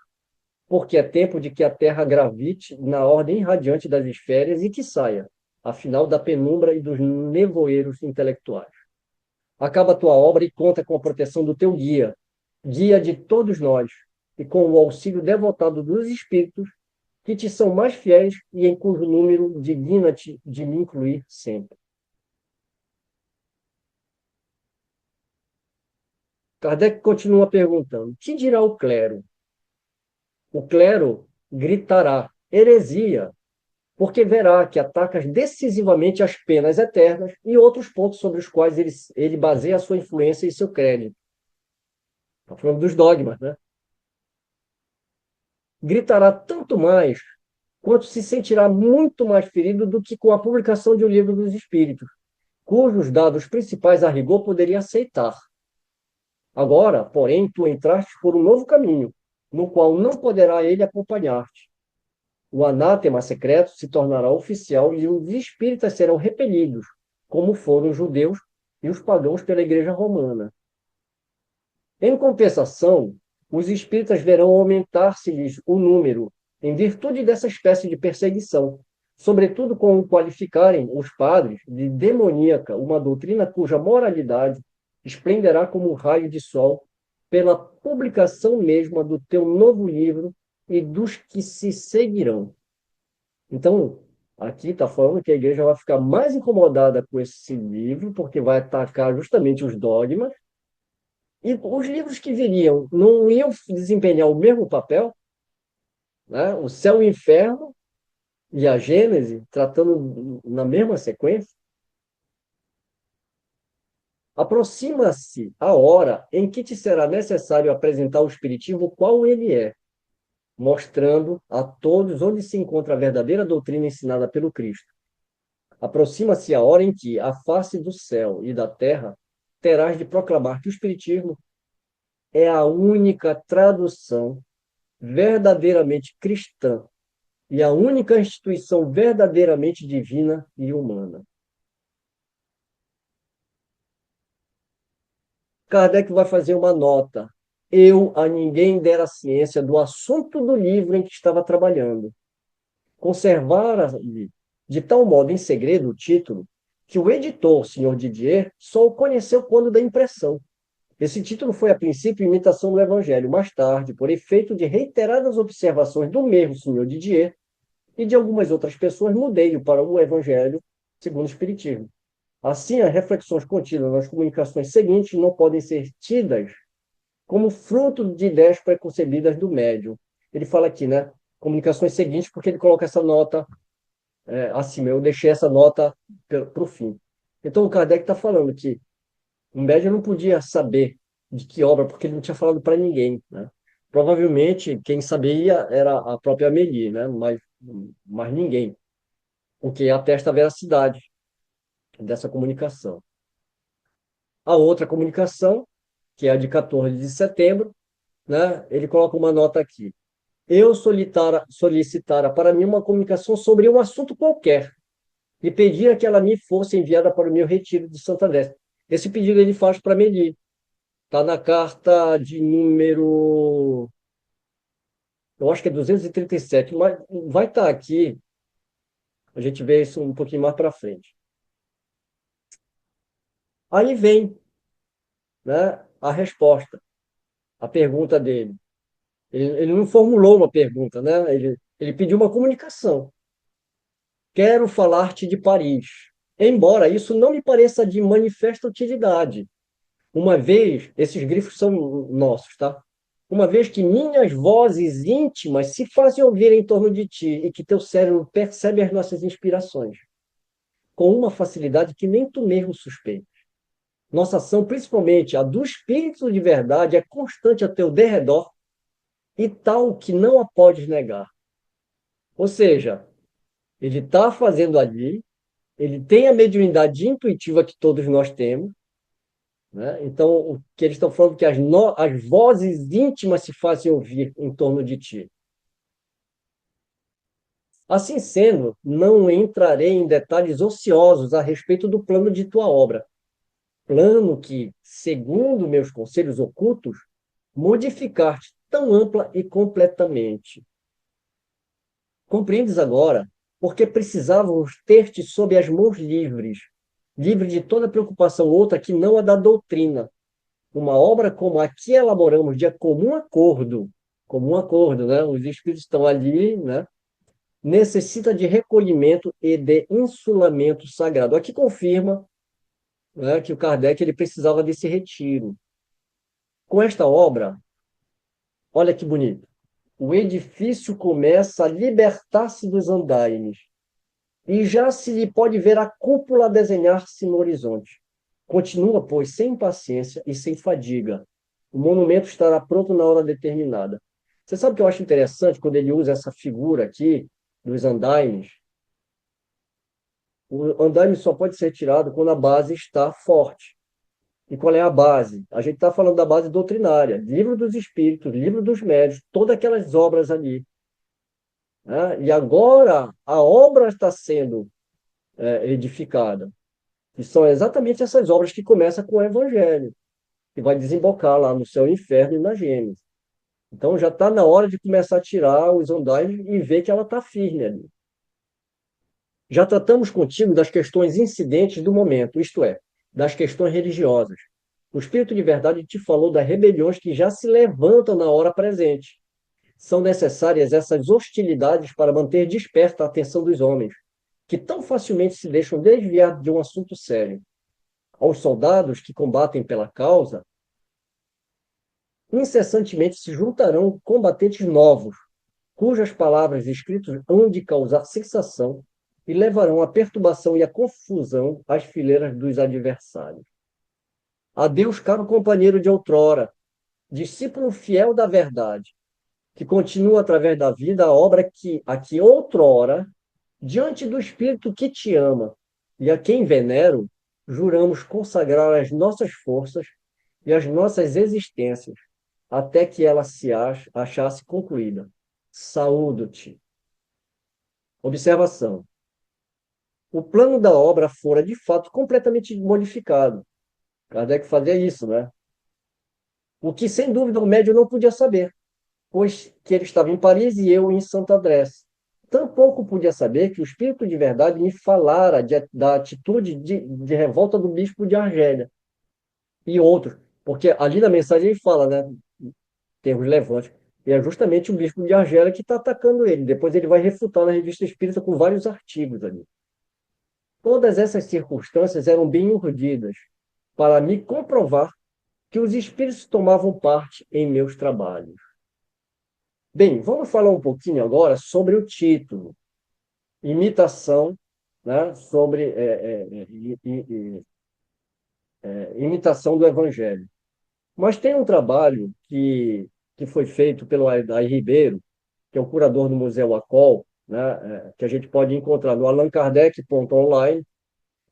porque é tempo de que a Terra gravite na ordem radiante das esferas e que saia, afinal, da penumbra e dos nevoeiros intelectuais. Acaba a tua obra e conta com a proteção do teu guia, guia de todos nós, e com o auxílio devotado dos espíritos que te são mais fiéis e em cujo número digna-te de me incluir sempre. Kardec continua perguntando: que dirá o clero? O clero gritará heresia, porque verá que atacas decisivamente as penas eternas e outros pontos sobre os quais ele baseia a sua influência e seu crédito. Está falando dos dogmas, né? Gritará tanto mais quanto se sentirá muito mais ferido do que com a publicação de um livro dos espíritos, cujos dados principais a rigor poderia aceitar. Agora, porém, tu entraste por um novo caminho, no qual não poderá ele acompanhar-te. O anátema secreto se tornará oficial e os espíritas serão repelidos, como foram os judeus e os pagãos pela Igreja Romana. Em compensação, os espíritas verão aumentar-se-lhes o número, em virtude dessa espécie de perseguição, sobretudo com o qualificarem os padres de demoníaca, uma doutrina cuja moralidade esplenderá como um raio de sol pela publicação mesma do teu novo livro e dos que se seguirão. Então, aqui está falando que a igreja vai ficar mais incomodada com esse livro, porque vai atacar justamente os dogmas, e os livros que viriam não iam desempenhar o mesmo papel, né? O céu e o inferno, e a Gênese, tratando na mesma sequência, aproxima-se a hora em que te será necessário apresentar o Espiritismo qual ele é, mostrando a todos onde se encontra a verdadeira doutrina ensinada pelo Cristo. Aproxima-se a hora em que, à face do céu e da terra, terás de proclamar que o Espiritismo é a única tradução verdadeiramente cristã e a única instituição verdadeiramente divina e humana. Kardec vai fazer uma nota. Eu a ninguém dera ciência do assunto do livro em que estava trabalhando. Conservara de tal modo em segredo o título que o editor, Sr. Didier, só o conheceu quando da impressão. Esse título foi, a princípio, imitação do Evangelho. Mais tarde, por efeito de reiteradas observações do mesmo Sr. Didier e de algumas outras pessoas, mudei-o para o Evangelho segundo o Espiritismo. Assim, as reflexões contidas nas comunicações seguintes não podem ser tidas como fruto de ideias preconcebidas do médium. Ele fala aqui, né? Comunicações seguintes, porque ele coloca essa nota acima. Eu deixei essa nota para o fim. Então, o Kardec está falando que o médium não podia saber de que obra, porque ele não tinha falado para ninguém, né? Provavelmente, quem sabia era a própria Amélie, né? Mas ninguém, o que atesta a veracidade dessa comunicação. A outra comunicação, que é a de 14 de setembro, né? Ele coloca uma nota aqui. Eu solicitara para mim uma comunicação sobre um assunto qualquer e pedia que ela me fosse enviada para o meu retiro de Santa Adélia. Esse pedido ele faz para Amélie. Está na carta de número, eu acho que é 237, mas vai estar aqui, a gente vê isso um pouquinho mais para frente. Aí vem, né, a resposta, a pergunta dele. Ele não formulou uma pergunta, né? Ele pediu uma comunicação. Quero falar-te de Paris. Embora isso não me pareça de manifesta utilidade, uma vez, esses grifos são nossos, tá? Uma vez que minhas vozes íntimas se fazem ouvir em torno de ti e que teu cérebro percebe as nossas inspirações, com uma facilidade que nem tu mesmo suspeitas. Nossa ação, principalmente a do Espírito de verdade, é constante a teu derredor e tal que não a podes negar. Ou seja, ele está fazendo ali, ele tem a mediunidade intuitiva que todos nós temos, né? Então, o que eles estão falando é que as vozes íntimas se fazem ouvir em torno de ti. Assim sendo, não entrarei em detalhes ociosos a respeito do plano de tua obra, plano que, segundo meus conselhos ocultos, modificar-te tão ampla e completamente. Compreendes agora porque precisávamos ter-te sob as mãos livres, livre de toda preocupação outra que não a da doutrina. Uma obra como a que elaboramos de comum acordo, né? Os espíritos estão ali, né? Necessita de recolhimento e de insulamento sagrado. Aqui confirma, né, que o Kardec ele precisava desse retiro. Com esta obra, olha que bonito, o edifício começa a libertar-se dos andaimes e já se lhe pode ver a cúpula desenhar-se no horizonte. Continua, pois, sem impaciência e sem fadiga. O monumento estará pronto na hora determinada. Você sabe o que eu acho interessante quando ele usa essa figura aqui dos andaimes? O andaime só pode ser tirado quando a base está forte. E qual é a base? A gente está falando da base doutrinária, livro dos espíritos, livro dos médios, todas aquelas obras ali, né? E agora a obra está sendo edificada. E são exatamente essas obras que começam com o Evangelho, que vai desembocar lá no céu e inferno e na Gênesis. Então já está na hora de começar a tirar os andaimes e ver que ela está firme ali. Já tratamos contigo das questões incidentes do momento, isto é, das questões religiosas. O Espírito de Verdade te falou das rebeliões que já se levantam na hora presente. São necessárias essas hostilidades para manter desperta a atenção dos homens, que tão facilmente se deixam desviar de um assunto sério. Aos soldados que combatem pela causa, incessantemente se juntarão combatentes novos, cujas palavras escritas hão de causar sensação e levarão à perturbação e à confusão às fileiras dos adversários. Adeus, caro companheiro de outrora, discípulo fiel da verdade, que continua através da vida a obra a que outrora, diante do Espírito que te ama e a quem venero, juramos consagrar as nossas forças e as nossas existências, até que ela se achasse concluída. Saúdo-te. Observação. O plano da obra fora, de fato, completamente modificado. Kardec fazia isso, né? O que, sem dúvida, o médium não podia saber, pois que ele estava em Paris e eu em Santo Andrés. Tampouco podia saber que o Espírito de Verdade me falara da atitude de revolta do bispo de Argélia e outros, porque ali na mensagem ele fala, né, termos levantes, e é justamente o bispo de Argélia que está atacando ele. Depois ele vai refutar na Revista Espírita com vários artigos ali. Todas essas circunstâncias eram bem urdidas para me comprovar que os espíritos tomavam parte em meus trabalhos. Bem, vamos falar um pouquinho agora sobre o título, imitação, né, sobre imitação do Evangelho. Mas tem um trabalho que foi feito pelo Adair Ribeiro, que é o curador do Museu ACOL, né, que a gente pode encontrar no allan-kardec.online.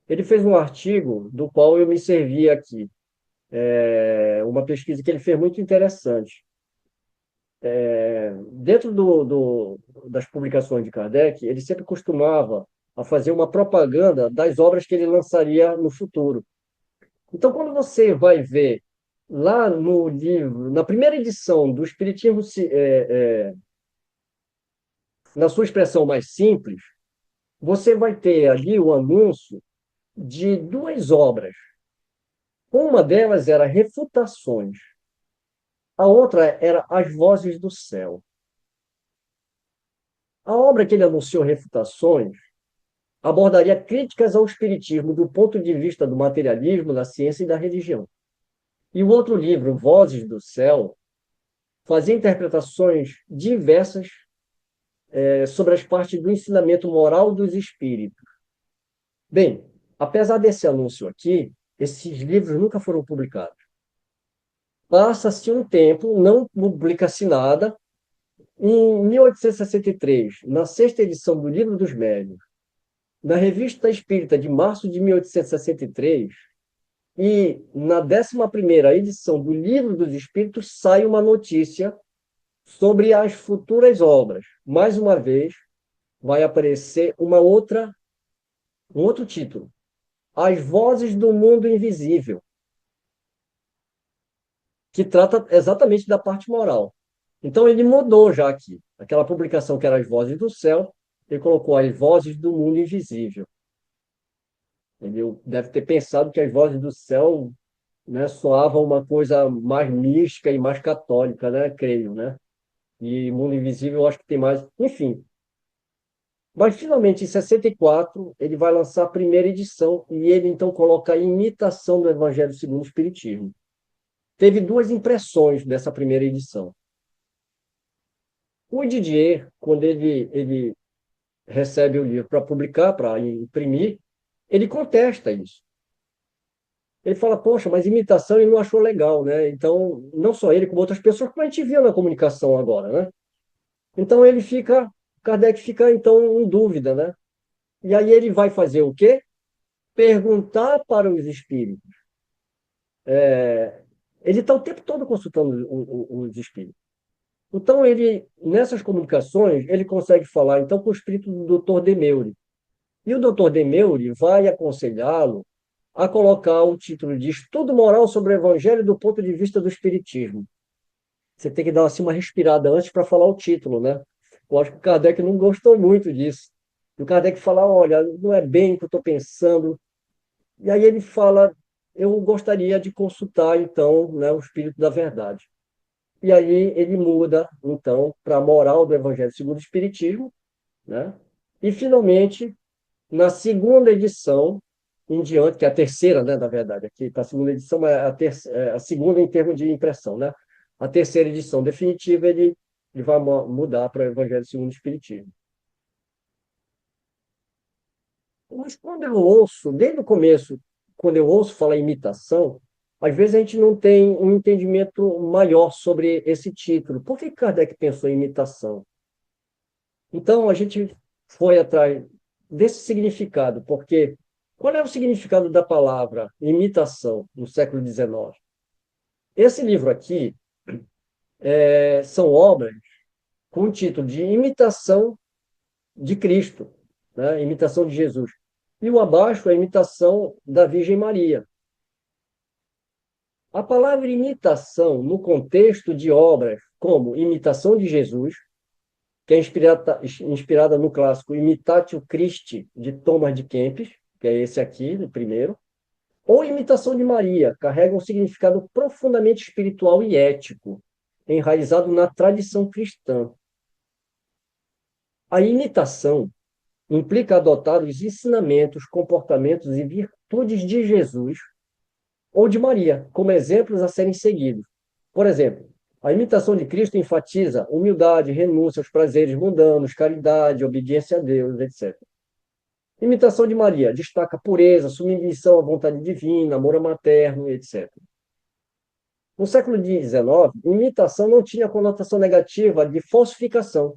Ele fez um artigo do qual eu me servi aqui, uma pesquisa que ele fez muito interessante. Dentro das publicações de Kardec, ele sempre costumava a fazer uma propaganda das obras que ele lançaria no futuro. Então, quando você vai ver lá no livro, na primeira edição do Espiritismo, na sua expressão mais simples, você vai ter ali o anúncio de duas obras. Uma delas era Refutações, a outra era As Vozes do Céu. A obra que ele anunciou, Refutações, abordaria críticas ao espiritismo do ponto de vista do materialismo, da ciência e da religião. E o outro livro, Vozes do Céu, fazia interpretações diversas sobre as partes do ensinamento moral dos espíritos. Bem, apesar desse anúncio aqui, esses livros nunca foram publicados. Passa-se um tempo, não publica-se nada. Em 1863, na sexta edição do Livro dos Médiuns, na Revista Espírita de março de 1863, e na 11ª edição do Livro dos Espíritos, sai uma notícia sobre as futuras obras. Mais uma vez, vai aparecer um outro título, As Vozes do Mundo Invisível, que trata exatamente da parte moral. Então, ele mudou já aqui. Aquela publicação que era As Vozes do Céu, ele colocou As Vozes do Mundo Invisível. Ele deve ter pensado que As Vozes do Céu, né, soavam uma coisa mais mística e mais católica, né, creio, né? E Mundo Invisível eu acho que tem mais... Enfim. Mas, finalmente, em 64, ele vai lançar a primeira edição e ele, então, coloca a imitação do Evangelho segundo o Espiritismo. Teve duas impressões dessa primeira edição. O Didier, quando ele recebe o livro para publicar, para imprimir, ele contesta isso. Ele fala, poxa, mas imitação ele não achou legal, né? Então, não só ele, como outras pessoas, como a gente viu na comunicação agora, né? Então, Kardec fica, então, em dúvida, né? E aí ele vai fazer o quê? Perguntar para os espíritos. Ele está o tempo todo consultando os espíritos. Então, nessas comunicações, ele consegue falar, então, com o espírito do Dr. Demeure. E o Dr. Demeure vai aconselhá-lo a colocar o título de Estudo Moral sobre o Evangelho do ponto de vista do Espiritismo. Você tem que dar assim, uma respirada antes para falar o título, né? Eu acho que o Kardec não gostou muito disso. E o Kardec fala, olha, não é bem o que eu estou pensando. E aí ele fala, eu gostaria de consultar, então, né, o Espírito da Verdade. E aí ele muda, então, para a moral do Evangelho segundo o Espiritismo, né? E, finalmente, na segunda edição, em diante, que é a terceira, né, na verdade, aqui está a segunda edição, mas a segunda em termos de impressão, né? A terceira edição definitiva, ele ele vai mudar para o Evangelho segundo o Espiritismo. Mas quando eu ouço, desde o começo, quando eu ouço falar imitação, às vezes a gente não tem um entendimento maior sobre esse título. Por que Kardec pensou em imitação? Então, a gente foi atrás desse significado, porque qual é o significado da palavra imitação no século XIX? Esse livro aqui são obras com o título de Imitação de Cristo, né? Imitação de Jesus. E o abaixo é a imitação da Virgem Maria. A palavra imitação, no contexto de obras como Imitação de Jesus, que é inspirada no clássico Imitatio Christi, de Thomas de Kempis, que é esse aqui, o primeiro, ou Imitação de Maria, carrega um significado profundamente espiritual e ético, enraizado na tradição cristã. A imitação implica adotar os ensinamentos, comportamentos e virtudes de Jesus ou de Maria, como exemplos a serem seguidos. Por exemplo, a imitação de Cristo enfatiza humildade, renúncia aos prazeres mundanos, caridade, obediência a Deus, etc. Imitação de Maria destaca pureza, submissão à vontade divina, amor materno, etc. No século XIX, imitação não tinha conotação negativa de falsificação,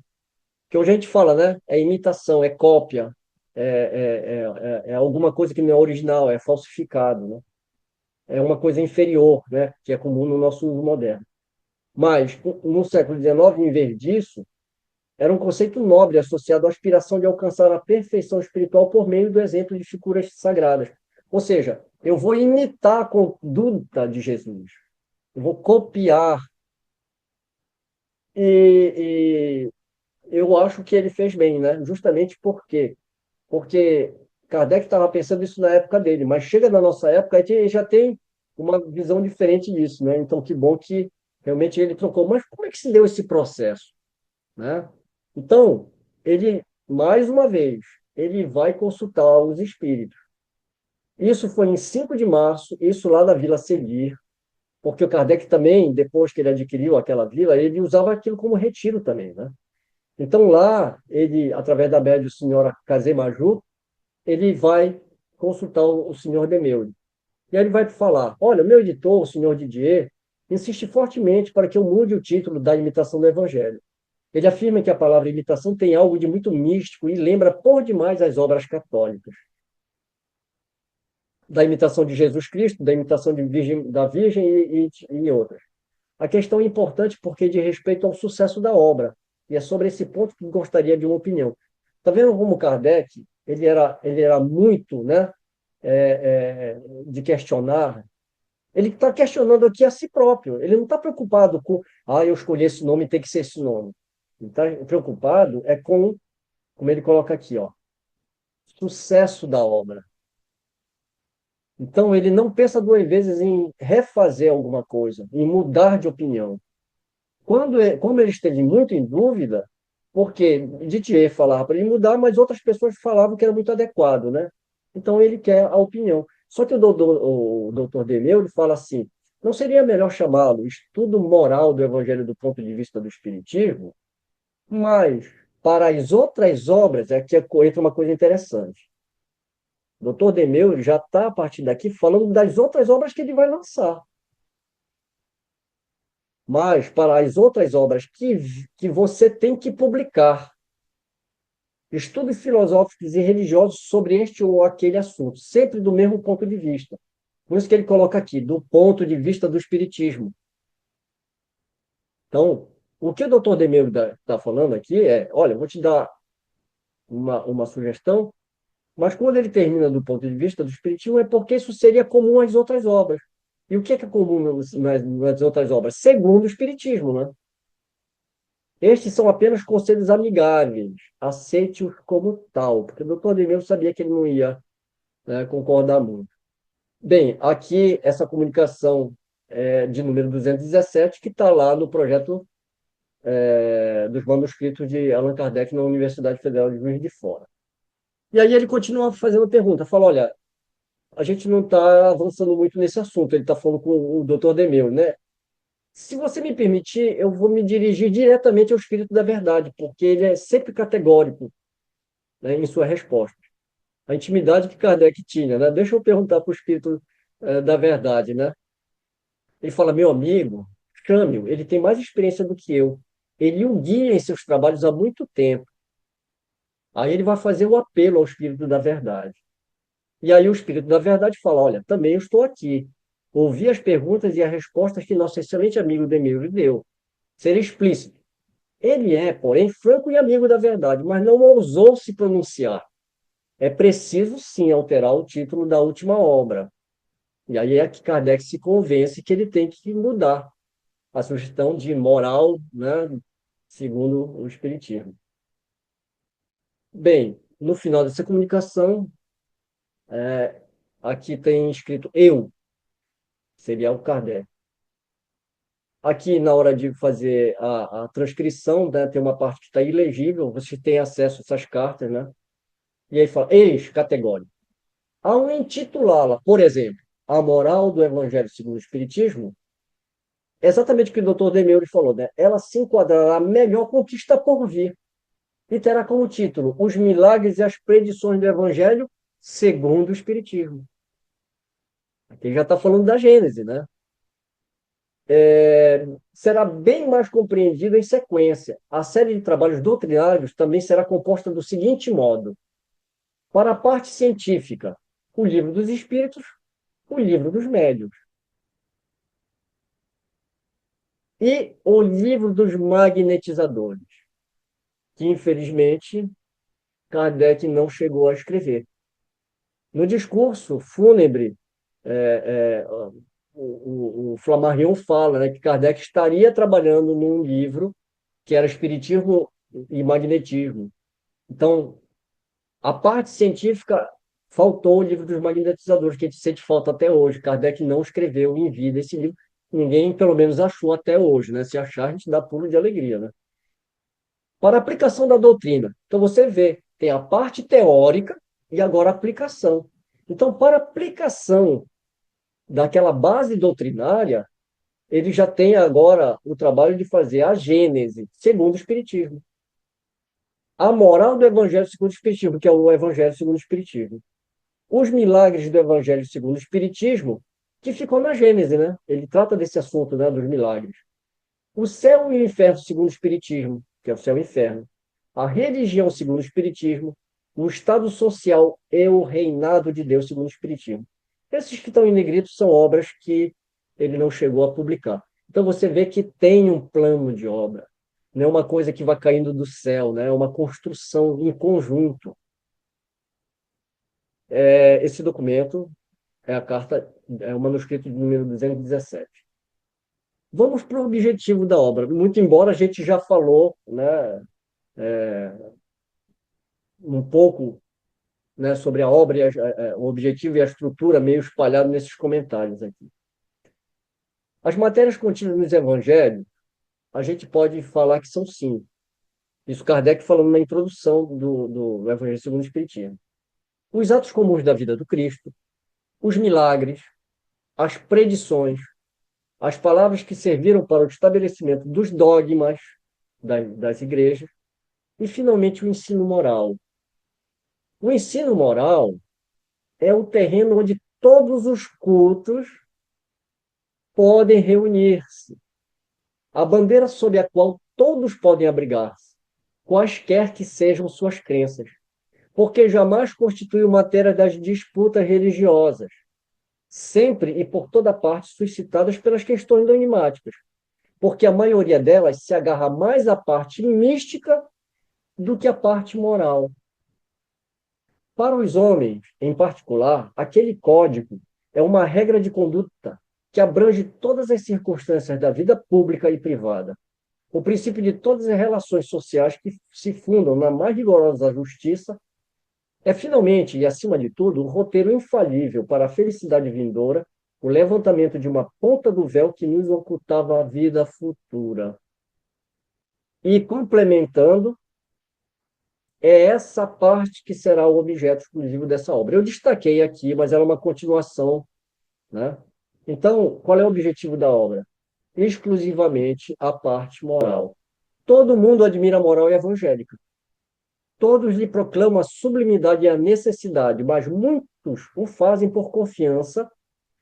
que hoje a gente fala, né? É imitação, é cópia, é alguma coisa que não é original, é falsificado, né? É uma coisa inferior, né? Que é comum no nosso uso moderno. Mas, no século XIX, em vez disso, era um conceito nobre associado à aspiração de alcançar a perfeição espiritual por meio do exemplo de figuras sagradas. Ou seja, eu vou imitar a conduta de Jesus, eu vou copiar. E eu acho que ele fez bem, né? Justamente porque Kardec estava pensando isso na época dele, mas chega na nossa época, a gente já tem uma visão diferente disso, né? Então, que bom que realmente ele trocou. Mas como é que se deu esse processo, né? Então, ele, mais uma vez, ele vai consultar os espíritos. Isso foi em 5 de março, isso lá na Vila Seguir, porque o Kardec também, depois que ele adquiriu aquela vila, ele usava aquilo como retiro também, né? Então, lá, ele, através da médium senhora Kazemaju, ele vai consultar o senhor Demeude. E aí ele vai falar: olha, meu editor, o senhor Didier, insiste fortemente para que eu mude o título da imitação do Evangelho. Ele afirma que a palavra imitação tem algo de muito místico e lembra por demais as obras católicas. Da imitação de Jesus Cristo, da imitação da Virgem e outras. A questão é importante porque diz respeito ao sucesso da obra. E é sobre esse ponto que gostaria de uma opinião. Está vendo como Kardec ele era muito, né, de questionar. Ele está questionando aqui a si próprio. Ele não está preocupado com, eu escolhi esse nome, tem que ser esse nome. Ele está preocupado com, como ele coloca aqui, ó, sucesso da obra. Então, ele não pensa duas vezes em refazer alguma coisa, em mudar de opinião. Como ele esteve muito em dúvida, porque Didier falava para ele mudar, mas outras pessoas falavam que era muito adequado, né? Então ele quer a opinião. Só que o doutor Demeu ele fala assim: não seria melhor chamá-lo estudo moral do Evangelho do ponto de vista do Espiritismo? Mas para as outras obras é que entra uma coisa interessante. O doutor Demeu já está, a partir daqui, falando das outras obras que ele vai lançar. Mas para as outras obras que você tem que publicar, estudos filosóficos e religiosos sobre este ou aquele assunto, sempre do mesmo ponto de vista. Por isso que ele coloca aqui, do ponto de vista do espiritismo. Então, o que o doutor Demeu está falando aqui olha, eu vou te dar uma sugestão, mas quando ele termina do ponto de vista do espiritismo, é porque isso seria comum às outras obras. E o que é comum nas outras obras? Segundo o espiritismo, né? Estes são apenas conselhos amigáveis. Aceite-os como tal, porque o doutor Demeu sabia que ele não ia, né, concordar muito. Bem, aqui essa comunicação de número 217, que está lá no projeto dos manuscritos de Allan Kardec na Universidade Federal de Juiz de Fora. E aí ele continua fazendo pergunta, fala: olha, a gente não está avançando muito nesse assunto. Ele está falando com o doutor Demeu, né? Se você me permitir, eu vou me dirigir diretamente ao Espírito da Verdade, porque ele é sempre categórico, né, em sua resposta. A intimidade que Kardec tinha, né? Deixa eu perguntar para o Espírito da Verdade, né? Ele fala, meu amigo, chame-o, ele tem mais experiência do que eu. Ele o guia em seus trabalhos há muito tempo. Aí ele vai fazer o apelo ao Espírito da Verdade. E aí o Espírito da Verdade fala, olha, também eu estou aqui. Ouvi as perguntas e as respostas que nosso excelente amigo Demir lhe deu. Ser explícito. Ele é, porém, franco e amigo da verdade, mas não ousou se pronunciar. É preciso, sim, alterar o título da última obra. E aí é que Kardec se convence que ele tem que mudar a sugestão de moral, né, segundo o Espiritismo. Bem, no final dessa comunicação, aqui tem escrito eu, seria o Kardec. Aqui, na hora de fazer a transcrição, né, tem uma parte que está ilegível, você tem acesso a essas cartas, né? E aí fala, ex, categórico. Ao intitulá-la, por exemplo, A Moral do Evangelho segundo o Espiritismo, é exatamente o que o doutor Demeury falou, né? Ela se enquadrará melhor com o que está por vir e terá como título Os Milagres e as Predições do Evangelho segundo o Espiritismo. Aqui já está falando da Gênese, né? Será bem mais compreendido em sequência. A série de trabalhos doutrinários também será composta do seguinte modo: para a parte científica, o Livro dos Espíritos, o Livro dos Médiuns e o Livro dos Magnetizadores, que infelizmente Kardec não chegou a escrever. No discurso fúnebre, o Flammarion fala, né, que Kardec estaria trabalhando num livro que era Espiritismo e Magnetismo. Então, a parte científica faltou o livro dos magnetizadores, que a gente sente falta até hoje. Kardec não escreveu em vida esse livro. Ninguém, pelo menos, achou até hoje, né? Se achar, a gente dá pulo de alegria, né? Para a aplicação da doutrina. Então, você vê, tem a parte teórica e agora a aplicação. Então, para a aplicação daquela base doutrinária, ele já tem agora o trabalho de fazer a gênese, segundo o Espiritismo. A moral do Evangelho segundo o Espiritismo, que é o Evangelho segundo o Espiritismo. Os milagres do Evangelho segundo o Espiritismo, que ficou na Gênese, né? Ele trata desse assunto, né, dos milagres. O céu e o inferno segundo o Espiritismo, que é o céu e o inferno. A religião segundo o Espiritismo. O estado social e o reinado de Deus segundo o Espiritismo. Esses que estão em negrito são obras que ele não chegou a publicar. Então você vê que tem um plano de obra. Não é uma coisa que vai caindo do céu, né? É uma construção em conjunto. Esse documento é a carta, é o manuscrito de número 217. Vamos para o objetivo da obra. Muito embora a gente já falou, né, um pouco, né, sobre a obra, o objetivo e a estrutura meio espalhado nesses comentários aqui. As matérias contidas nos evangelhos, a gente pode falar que são cinco. Isso Kardec falando na introdução do Evangelho segundo o Espiritismo. Os atos comuns da vida do Cristo, os milagres, as predições, as palavras que serviram para o estabelecimento dos dogmas das igrejas e, finalmente, o ensino moral. O ensino moral é o terreno onde todos os cultos podem reunir-se, a bandeira sob a qual todos podem abrigar-se, quaisquer que sejam suas crenças, porque jamais constitui matéria das disputas religiosas, sempre e por toda parte suscitadas pelas questões dogmáticas, porque a maioria delas se agarra mais à parte mística do que à parte moral. Para os homens, em particular, aquele código é uma regra de conduta que abrange todas as circunstâncias da vida pública e privada. O princípio de todas as relações sociais que se fundam na mais rigorosa justiça é, finalmente, e acima de tudo, o roteiro infalível para a felicidade vindoura, o levantamento de uma ponta do véu que nos ocultava a vida futura. E complementando, é essa parte que será o objeto exclusivo dessa obra. Eu destaquei aqui, mas ela é uma continuação, né? Então, qual é o objetivo da obra? exclusivamente a parte moral. Todo mundo admira a moral evangélica. Todos lhe proclamam a sublimidade e a necessidade, mas muitos o fazem por confiança,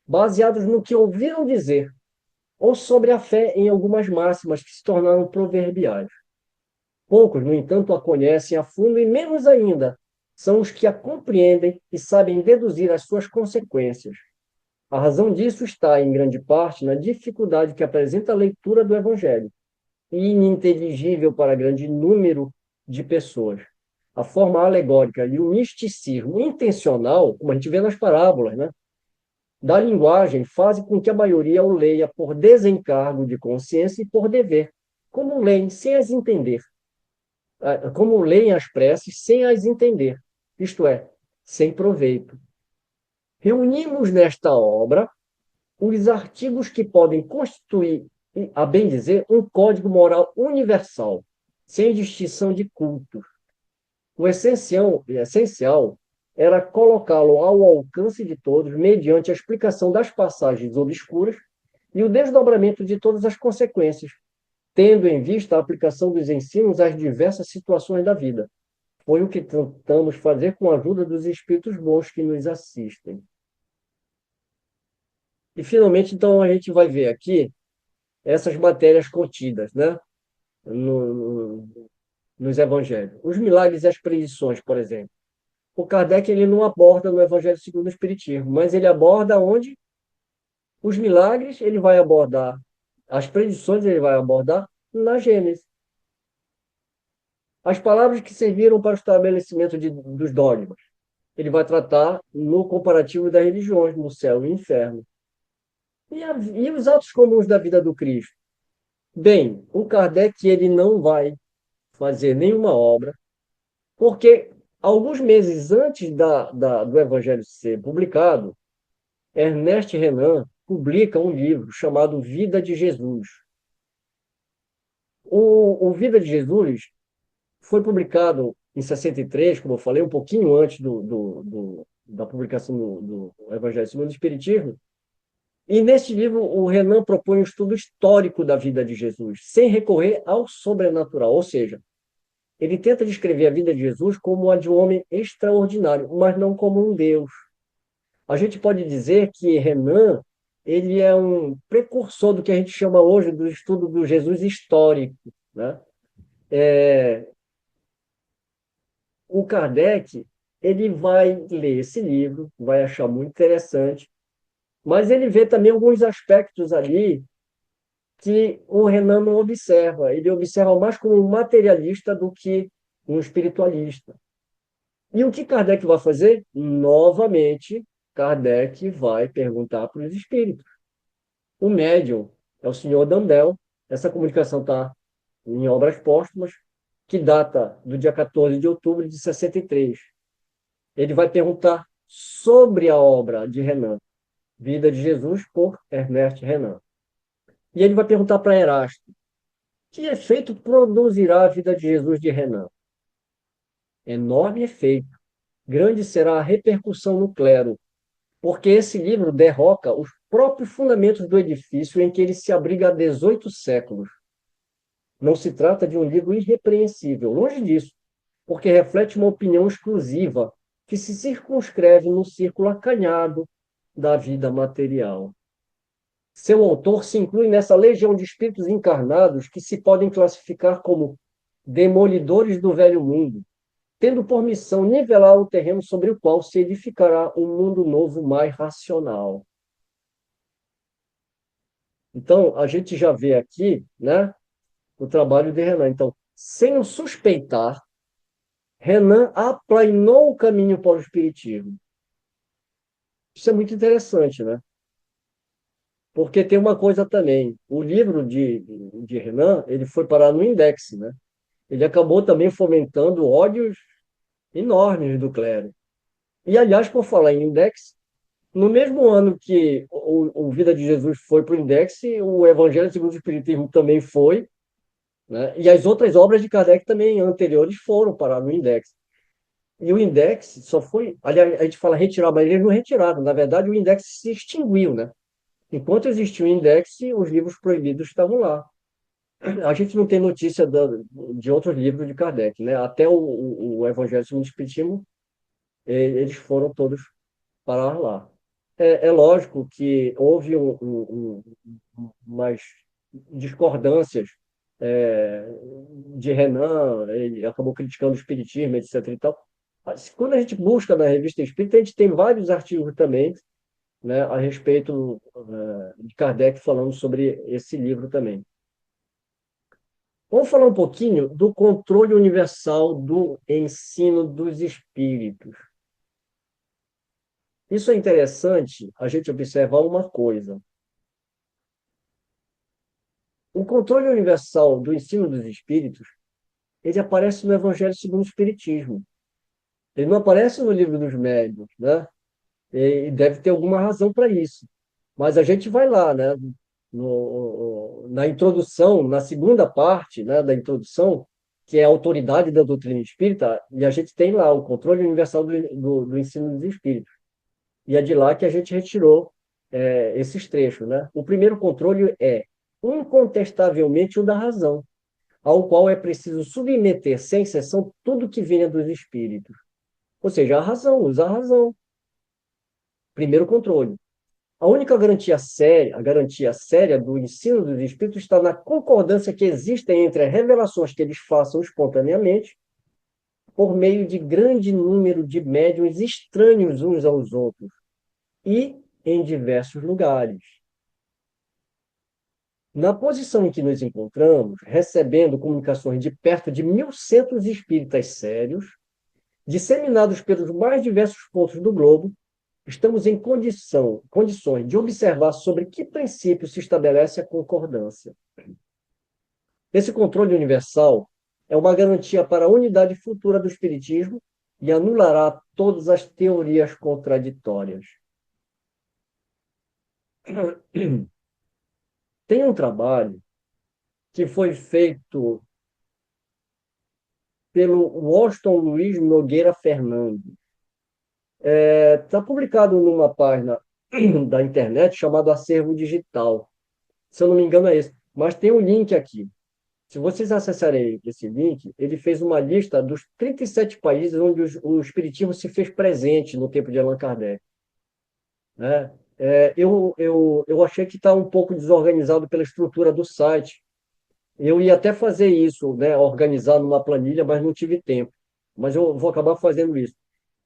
baseados no que ouviram dizer, ou sobre a fé em algumas máximas que se tornaram proverbiais. Poucos, no entanto, a conhecem a fundo e, menos ainda, são os que a compreendem e sabem deduzir as suas consequências. A razão disso está, em grande parte, na dificuldade que apresenta a leitura do Evangelho, ininteligível para grande número de pessoas. A forma alegórica e o misticismo intencional, como a gente vê nas parábolas, né, da linguagem, fazem com que a maioria o leia por desencargo de consciência e por dever, como leem sem as entender, como leem as preces sem as entender, isto é, sem proveito. Reunimos nesta obra os artigos que podem constituir, a bem dizer, um código moral universal, sem distinção de cultos. O essencial era colocá-lo ao alcance de todos mediante a explicação das passagens obscuras e o desdobramento de todas as consequências, tendo em vista a aplicação dos ensinos às diversas situações da vida. Foi o que tentamos fazer com a ajuda dos espíritos bons que nos assistem. E, finalmente, então, a gente vai ver aqui essas matérias contidas, né, no, nos evangelhos. Os milagres e as predições, por exemplo. O Kardec ele não aborda no Evangelho segundo o Espiritismo, mas ele aborda onde? Os milagres ele vai abordar, as predições ele vai abordar na Gênesis. As palavras que serviram para o estabelecimento dos dogmas, ele vai tratar no comparativo das religiões, no céu e inferno. E os atos comuns da vida do Cristo? Bem, o Kardec ele não vai fazer nenhuma obra, porque alguns meses antes do Evangelho ser publicado, Ernest Renan publica um livro chamado Vida de Jesus. O Vida de Jesus foi publicado em 63, como eu falei, um pouquinho antes da publicação do Evangelho segundo o Espiritismo. E neste livro, o Renan propõe um estudo histórico da vida de Jesus, sem recorrer ao sobrenatural. Ou seja, ele tenta descrever a vida de Jesus como a de um homem extraordinário, mas não como um Deus. A gente pode dizer que Renan ele é um precursor do que a gente chama hoje do estudo do Jesus histórico, né? O Kardec ele vai ler esse livro, vai achar muito interessante, mas ele vê também alguns aspectos ali que o Renan não observa. Ele observa mais como um materialista do que um espiritualista. E o que Kardec vai fazer? Novamente, Kardec vai perguntar para os espíritos. O médium é o senhor Dandel. Essa comunicação está em Obras Póstumas, que data do dia 14 de outubro de 63. Ele vai perguntar sobre a obra de Renan, Vida de Jesus, por Ernest Renan. E ele vai perguntar para Erasto, que efeito produzirá a vida de Jesus de Renan? Enorme efeito. Grande será a repercussão no clero, porque esse livro derroca os próprios fundamentos do edifício em que ele se abriga há 18 séculos. Não se trata de um livro irrepreensível, longe disso, porque reflete uma opinião exclusiva que se circunscreve no círculo acanhado da vida material. Seu autor se inclui nessa legião de espíritos encarnados que se podem classificar como demolidores do velho mundo, tendo por missão nivelar o terreno sobre o qual se edificará um mundo novo mais racional. Então, a gente já vê aqui, né, o trabalho de Renan. Então, sem o suspeitar, Renan aplainou o caminho para o espiritismo. Isso é muito interessante, né? Porque tem uma coisa também. O livro de Renan, ele foi parar no Index, né? Ele acabou também fomentando ódios enormes do clero. E, aliás, por falar em Index, no mesmo ano que o Vida de Jesus foi para o Index, o Evangelho segundo o Espiritismo também foi, né? E as outras obras de Kardec também anteriores foram parar no Index. E o Index só foi, aliás, a gente fala retirar, mas eles não retiraram. Na verdade, o Index se extinguiu, né? Enquanto existia o index, os livros proibidos estavam lá. A gente não tem notícia de outros livros de Kardec, né? Até o Evangelho segundo o Espiritismo, eles foram todos parar lá. É lógico que houve umas discordâncias é, de Renan, ele acabou criticando o espiritismo, etc. e tal. Mas quando a gente busca na revista Espírita, a gente tem vários artigos também, né, a respeito de Kardec falando sobre esse livro também. Vamos falar um pouquinho do controle universal do ensino dos espíritos. Isso é interessante a gente observar uma coisa. O controle universal do ensino dos espíritos, ele aparece no Evangelho segundo o Espiritismo. Ele não aparece no Livro dos Médiuns, né? E deve ter alguma razão para isso. Mas a gente vai lá, né? Na introdução, na segunda parte, né, da introdução, que é a autoridade da doutrina espírita, e a gente tem lá o controle universal do ensino dos espíritos. E é de lá que a gente retirou esses trechos, né? O primeiro controle é incontestavelmente o da razão, ao qual é preciso submeter, sem exceção, tudo que venha dos espíritos. Ou seja, a razão, usar a razão. Primeiro controle. A garantia séria do ensino dos espíritos está na concordância que existe entre as revelações que eles façam espontaneamente, por meio de grande número de médiuns estranhos uns aos outros e em diversos lugares. Na posição em que nos encontramos, recebendo comunicações de perto de 1.100 espíritas sérios, disseminados pelos mais diversos pontos do globo, estamos em condições de observar sobre que princípio se estabelece a concordância. Esse controle universal é uma garantia para a unidade futura do Espiritismo e anulará todas as teorias contraditórias. Tem um trabalho que foi feito pelo Washington Luiz Nogueira Fernandes. Está publicado numa página da internet chamada Acervo Digital. Se eu não me engano, é esse. Mas tem um link aqui. Se vocês acessarem esse link, ele fez uma lista dos 37 países onde o espiritismo se fez presente no tempo de Allan Kardec, né? Eu achei que está um pouco desorganizado pela estrutura do site. Eu ia até fazer isso, né, organizar numa planilha, mas não tive tempo. Mas eu vou acabar fazendo isso.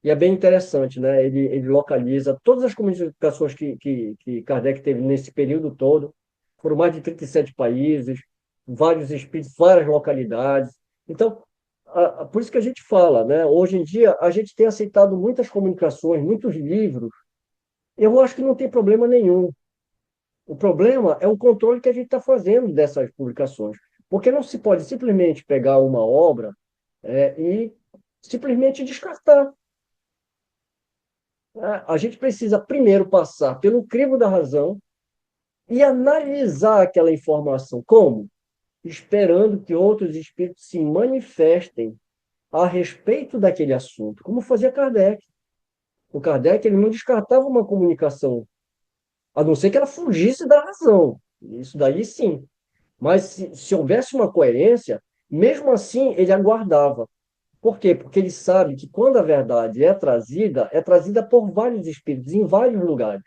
E é bem interessante, né? Ele localiza todas as comunicações que Kardec teve nesse período todo. Foram mais de 37 países, vários espíritos, várias localidades. Então, por isso que a gente fala, né? Hoje em dia, a gente tem aceitado muitas comunicações, muitos livros. Eu acho que não tem problema nenhum. O problema é o controle que a gente está fazendo dessas publicações. Porque não se pode simplesmente pegar uma obra, e simplesmente descartar. A gente precisa primeiro passar pelo crivo da razão e analisar aquela informação. Como? Esperando que outros espíritos se manifestem a respeito daquele assunto, como fazia Kardec. O Kardec ele não descartava uma comunicação, a não ser que ela fugisse da razão. Isso daí sim. Mas se houvesse uma coerência, mesmo assim ele aguardava. Por quê? Porque ele sabe que quando a verdade é trazida por vários espíritos, em vários lugares.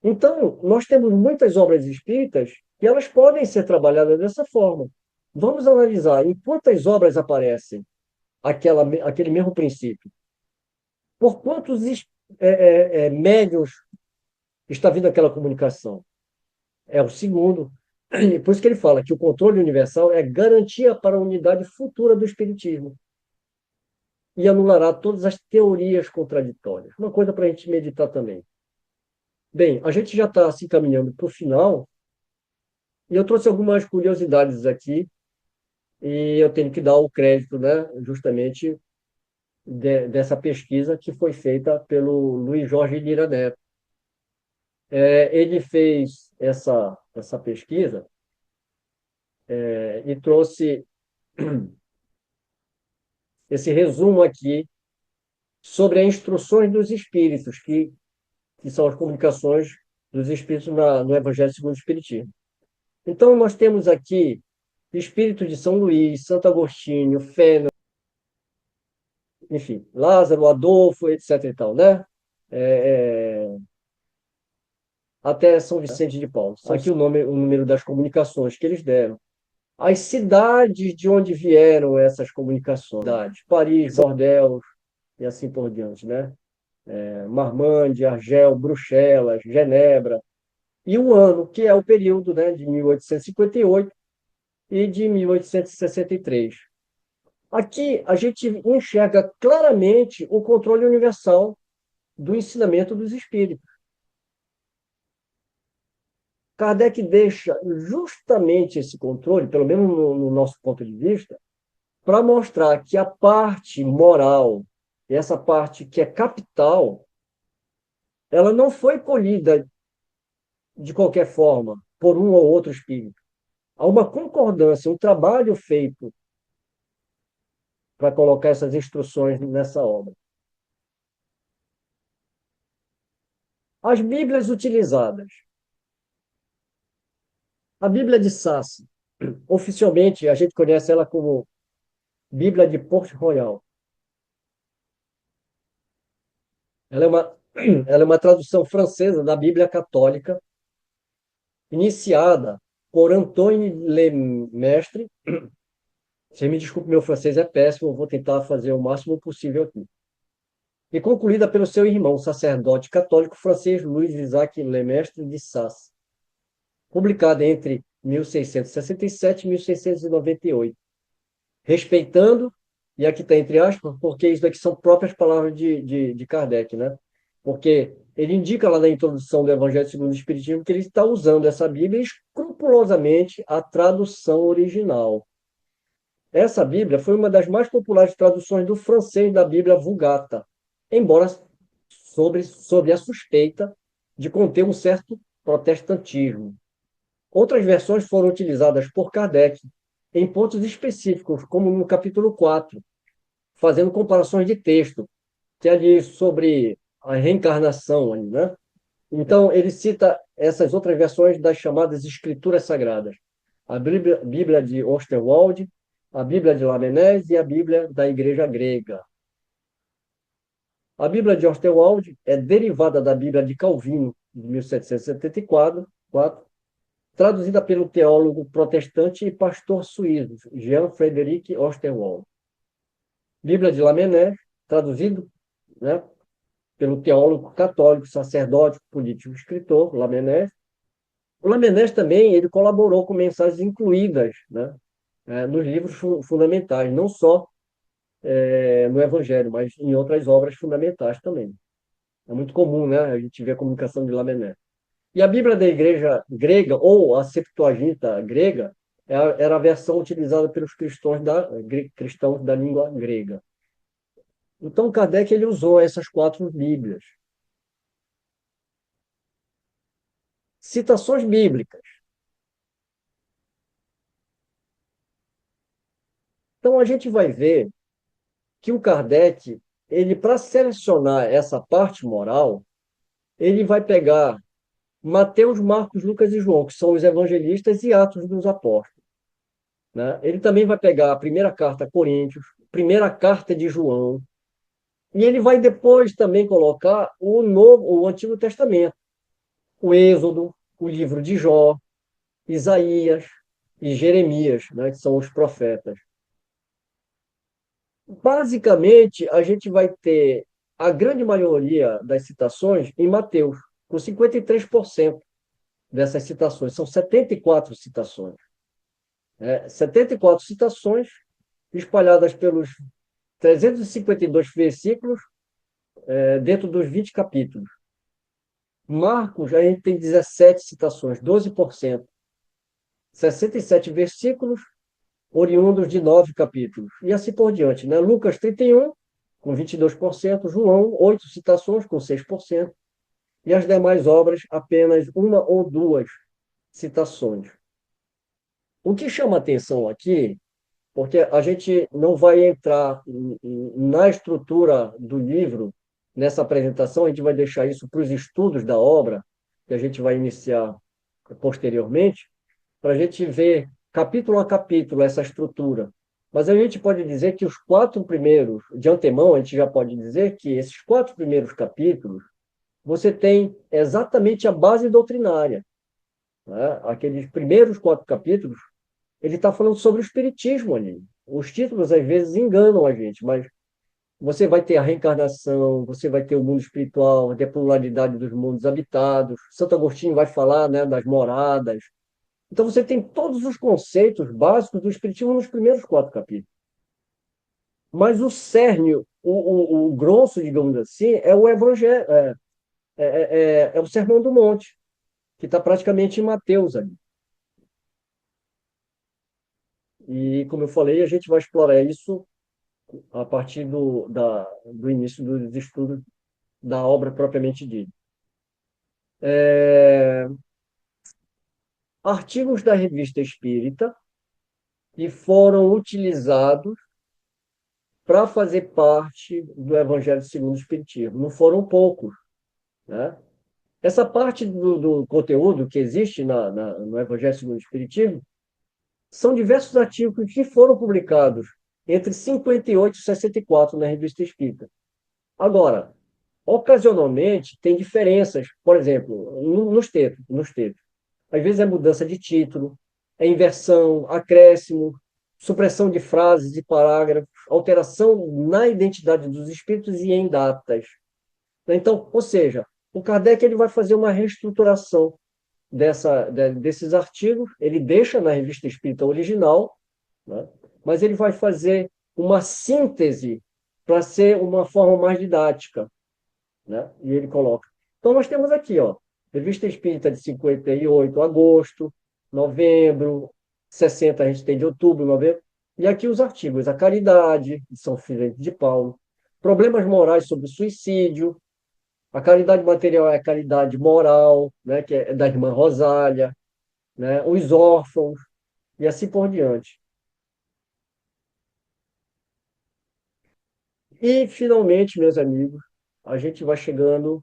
Então, nós temos muitas obras espíritas que elas podem ser trabalhadas dessa forma. Vamos analisar em quantas obras aparecem aquele mesmo princípio. Por quantos médiuns está vindo aquela comunicação? É o segundo. Por isso que ele fala que o controle universal é garantia para a unidade futura do Espiritismo e anulará todas as teorias contraditórias. Uma coisa para a gente meditar também. Bem, a gente já está se encaminhando para o final e eu trouxe algumas curiosidades aqui e eu tenho que dar o crédito, né, justamente dessa pesquisa que foi feita pelo Luiz Jorge Lira Neto. Ele fez essa pesquisa e trouxe esse resumo aqui sobre as instruções dos espíritos, que são as comunicações dos Espíritos no Evangelho segundo o Espiritismo. Então, nós temos aqui Espíritos de São Luís, Santo Agostinho, Fênix, enfim, Lázaro, Adolfo, etc. e tal, né? É, até São Vicente de Paulo. Aqui o número das comunicações que eles deram. As cidades de onde vieram essas comunicações. Paris, Bordeaux e assim por diante, né? Marmande, Argel, Bruxelas, Genebra. E o ano, que é o período, né, de 1858 e de 1863. Aqui a gente enxerga claramente o controle universal do ensinamento dos espíritos. Kardec deixa justamente esse controle, pelo menos no nosso ponto de vista, para mostrar que a parte moral, essa parte que é capital, ela não foi colhida de qualquer forma por um ou outro espírito. Há uma concordância, um trabalho feito para colocar essas instruções nessa obra. As Bíblias utilizadas. A Bíblia de Sassi, oficialmente a gente conhece ela como Bíblia de Port-Royal. Ela é uma, ela é uma tradução francesa da Bíblia Católica, iniciada por Antoine Lemestre. Você me desculpe, meu francês é péssimo, eu vou tentar fazer o máximo possível aqui. E concluída pelo seu irmão, sacerdote católico francês Louis Isaac Lemestre de Sassi, publicada entre 1667 e 1698, respeitando, e aqui está entre aspas, porque isso daqui são próprias palavras de Kardec, né? Porque ele indica lá na introdução do Evangelho segundo o Espiritismo que ele está usando essa Bíblia escrupulosamente a tradução original. Essa Bíblia foi uma das mais populares traduções do francês da Bíblia Vulgata, embora sobre a suspeita de conter um certo protestantismo. Outras versões foram utilizadas por Kardec em pontos específicos, como no capítulo 4, fazendo comparações de texto, que é ali sobre a reencarnação, né? Então, ele cita essas outras versões das chamadas Escrituras Sagradas. A Bíblia de Osterwald, a Bíblia de Lamennais e a Bíblia da Igreja Grega. A Bíblia de Osterwald é derivada da Bíblia de Calvino, de 1774, traduzida pelo teólogo protestante e pastor suíço, Jean-Frédéric Osterwald. Bíblia de Lamennais, traduzido, né, pelo teólogo católico, sacerdote, político, escritor, Lamennais. O Lamennais também ele colaborou com mensagens incluídas, né, nos livros fundamentais, não só no Evangelho, mas em outras obras fundamentais também. É muito comum, né, a gente ver a comunicação de Lamennais. E a Bíblia da Igreja Grega, ou a Septuaginta grega, era a versão utilizada pelos cristãos da língua grega. Então, Kardec ele usou essas 4 Bíblias. Citações bíblicas. Então, a gente vai ver que o Kardec, ele para selecionar essa parte moral, ele vai pegar Mateus, Marcos, Lucas e João, que são os evangelistas e Atos dos Apóstolos, né? Ele também vai pegar a primeira carta a Coríntios, primeira carta de João, e ele vai depois também colocar o Antigo Testamento, o Êxodo, o livro de Jó, Isaías e Jeremias, né, que são os profetas. Basicamente, a gente vai ter a grande maioria das citações em Mateus, com 53% dessas citações. São 74 citações. 74 citações espalhadas pelos 352 versículos dentro dos 20 capítulos. Marcos, a gente tem 17 citações, 12%. 67 versículos, oriundos de 9 capítulos. E assim por diante, né? Lucas 31, com 22%, João, 8 citações, com 6%, e as demais obras, apenas uma ou duas citações. O que chama atenção aqui, porque a gente não vai entrar na estrutura do livro, nessa apresentação, a gente vai deixar isso para os estudos da obra, que a gente vai iniciar posteriormente, para a gente ver capítulo a capítulo essa estrutura. Mas a gente pode dizer que os quatro primeiros, de antemão, a gente já pode dizer que esses quatro primeiros capítulos, você tem exatamente a base doutrinária, né? Aqueles primeiros quatro capítulos, ele está falando sobre o espiritismo ali. Os títulos, às vezes, enganam a gente, mas você vai ter a reencarnação, você vai ter o mundo espiritual, vai ter a pluralidade dos mundos habitados. Santo Agostinho vai falar, né, das moradas. Então você tem todos os conceitos básicos do espiritismo nos primeiros quatro capítulos. Mas o cerne, o grosso, digamos assim, é o evangelho, é o Sermão do Monte, que está praticamente em Mateus ali. E, como eu falei, a gente vai explorar isso a partir do início dos estudos da obra propriamente dita. É, artigos da Revista Espírita que foram utilizados para fazer parte do Evangelho segundo o Espiritismo. Não foram poucos, né? Essa parte do conteúdo que existe no Evangelho segundo o Espiritismo são diversos artigos que foram publicados entre 58 e 64 na Revista Espírita. Agora, ocasionalmente, tem diferenças, por exemplo, nos textos. Às vezes é mudança de título, é inversão, acréscimo, supressão de frases e parágrafos, alteração na identidade dos espíritos e em datas. Então, ou seja, o Kardec ele vai fazer uma reestruturação desses artigos, ele deixa na Revista Espírita original, né? Mas ele vai fazer uma síntese para ser uma forma mais didática, né? E ele coloca. Então, nós temos aqui, ó, Revista Espírita de 58, agosto, novembro, 60 a gente tem de outubro, novembro, e aqui os artigos, a caridade, de São Filipe de Paulo, problemas morais sobre suicídio, a caridade material é a caridade moral, né, que é da irmã Rosália, né, os órfãos, e assim por diante. E, finalmente, meus amigos, a gente vai chegando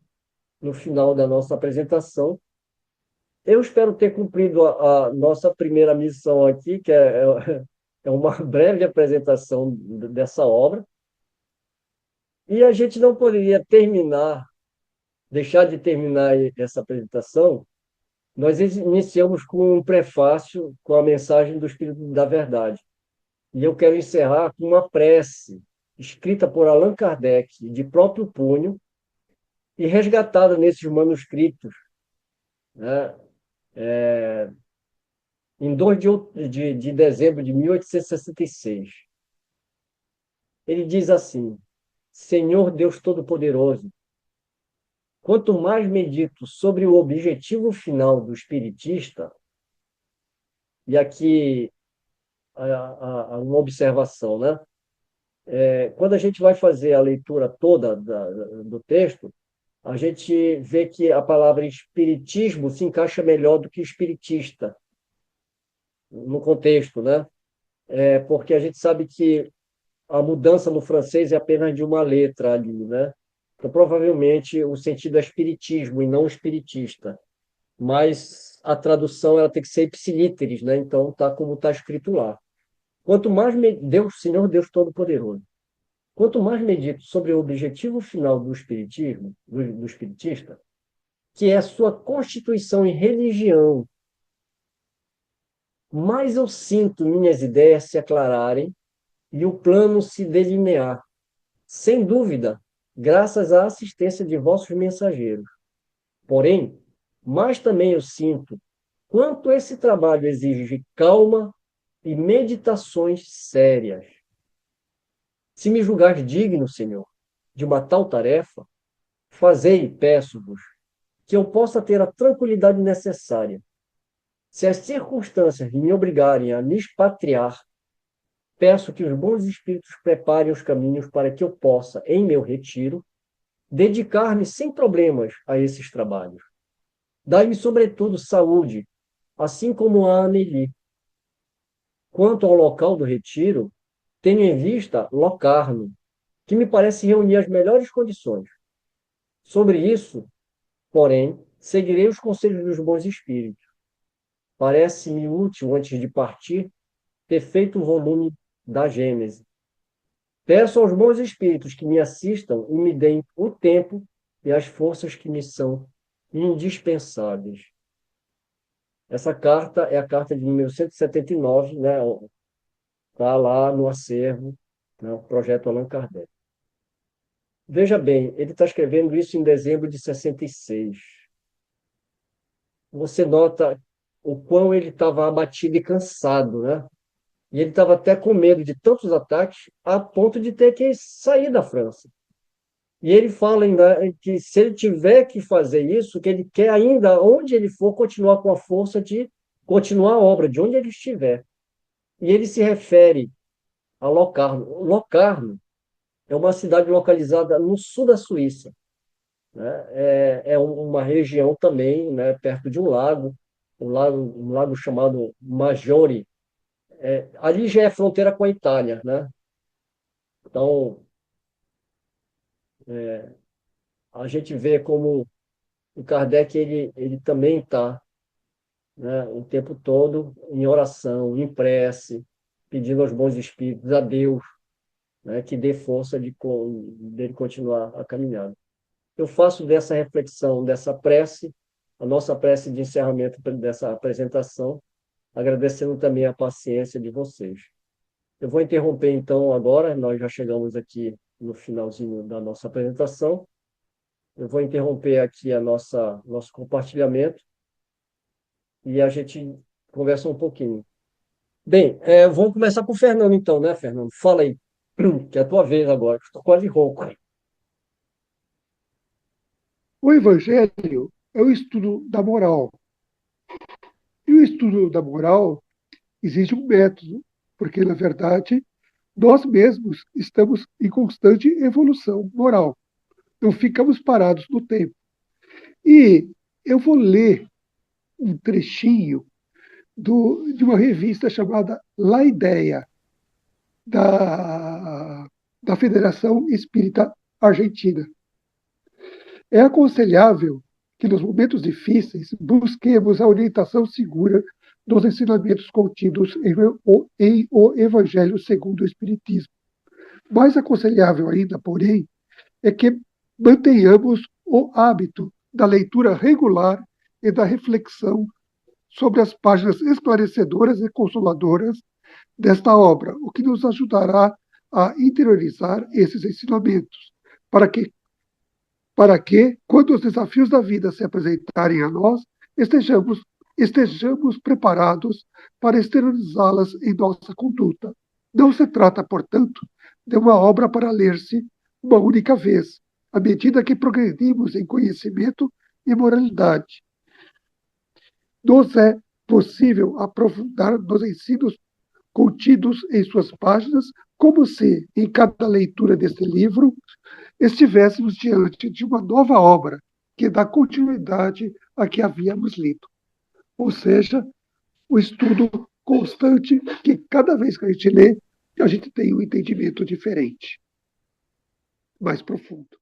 no final da nossa apresentação. Eu espero ter cumprido a nossa primeira missão aqui, que é uma breve apresentação dessa obra. E a gente não poderia deixar de terminar essa apresentação. Nós iniciamos com um prefácio com a mensagem do Espírito da Verdade. E eu quero encerrar com uma prece escrita por Allan Kardec, de próprio punho, e resgatada nesses manuscritos, né? Em 2 de dezembro de 1866. Ele diz assim: Senhor Deus Todo-Poderoso, quanto mais medito sobre o objetivo final do espiritista, e aqui uma observação, né? Quando a gente vai fazer a leitura toda do texto, a gente vê que a palavra espiritismo se encaixa melhor do que espiritista no contexto, né? Porque a gente sabe que a mudança no francês é apenas de uma letra ali, né? Então, provavelmente, o sentido é espiritismo e não espiritista. Mas a tradução ela tem que ser ipsilíteres, né? Então, tá como está escrito lá. Quanto mais Deus, Senhor Deus Todo-Poderoso, quanto mais medito sobre o objetivo final do espiritismo, do espiritista, que é a sua constituição em religião, mais eu sinto minhas ideias se aclararem e o plano se delinear. Sem dúvida, graças à assistência de vossos mensageiros. Porém, mais também eu sinto quanto esse trabalho exige calma e meditações sérias. Se me julgar digno, Senhor, de uma tal tarefa, fazei, peço-vos, que eu possa ter a tranquilidade necessária. Se as circunstâncias me obrigarem a me expatriar, peço que os bons espíritos preparem os caminhos para que eu possa, em meu retiro, dedicar-me sem problemas a esses trabalhos. Dai-me, sobretudo, saúde, assim como a Amélie. Quanto ao local do retiro, tenho em vista Locarno, que me parece reunir as melhores condições. Sobre isso, porém, Seguirei os conselhos dos bons espíritos. Parece-me útil, antes de partir, ter feito o volume da Gênese. Peço aos bons espíritos que me assistam e me deem o tempo e as forças que me são indispensáveis. Essa carta é a carta de número 179, né? Está lá no acervo, né? O projeto Allan Kardec. Veja bem, ele está escrevendo isso em dezembro de 66. Você nota o quão ele estava abatido e cansado, né? E ele estava até com medo de tantos ataques, a ponto de ter que sair da França. E ele fala ainda que se ele tiver que fazer isso, que ele quer ainda, onde ele for, continuar com a força de continuar a obra, de onde ele estiver. E ele se refere a Locarno. Locarno é uma cidade localizada no sul da Suíça, né? É uma região também, né, perto de um lago chamado Maggiore. Ali já é fronteira com a Itália, né? Então, a gente vê como o Kardec ele também está, né, o tempo todo em oração, em prece, pedindo aos bons espíritos, a Deus, né, que dê força dele continuar a caminhada. Eu faço dessa reflexão, dessa prece, a nossa prece de encerramento dessa apresentação, agradecendo também a paciência de vocês. Eu vou interromper então agora, nós já chegamos aqui no finalzinho da nossa apresentação. Eu vou interromper aqui nosso compartilhamento e a gente conversa um pouquinho. Bem, vamos começar com o Fernando então, né, Fernando? Fala aí, que é a tua vez agora, que estou quase rouco. O Evangelho é o estudo da moral. E o estudo da moral exige um método, porque, na verdade, nós mesmos estamos em constante evolução moral. Não ficamos parados no tempo. E eu vou ler um trechinho de uma revista chamada La Ideia, da, da Federação Espírita Argentina. É aconselhável que, nos momentos difíceis, busquemos a orientação segura dos ensinamentos contidos em O Evangelho segundo o Espiritismo. Mais aconselhável ainda, porém, é que mantenhamos o hábito da leitura regular e da reflexão sobre as páginas esclarecedoras e consoladoras desta obra, o que nos ajudará a interiorizar esses ensinamentos, para que quando os desafios da vida se apresentarem a nós, estejamos preparados para exteriorizá-las em nossa conduta. Não se trata, portanto, de uma obra para ler-se uma única vez, à medida que progredimos em conhecimento e moralidade. Nos é possível aprofundar nos ensinos contidos em suas páginas, como se, em cada leitura deste livro, estivéssemos diante de uma nova obra que dá continuidade à que havíamos lido. Ou seja, o estudo constante que cada vez que a gente lê, a gente tem um entendimento diferente, mais profundo.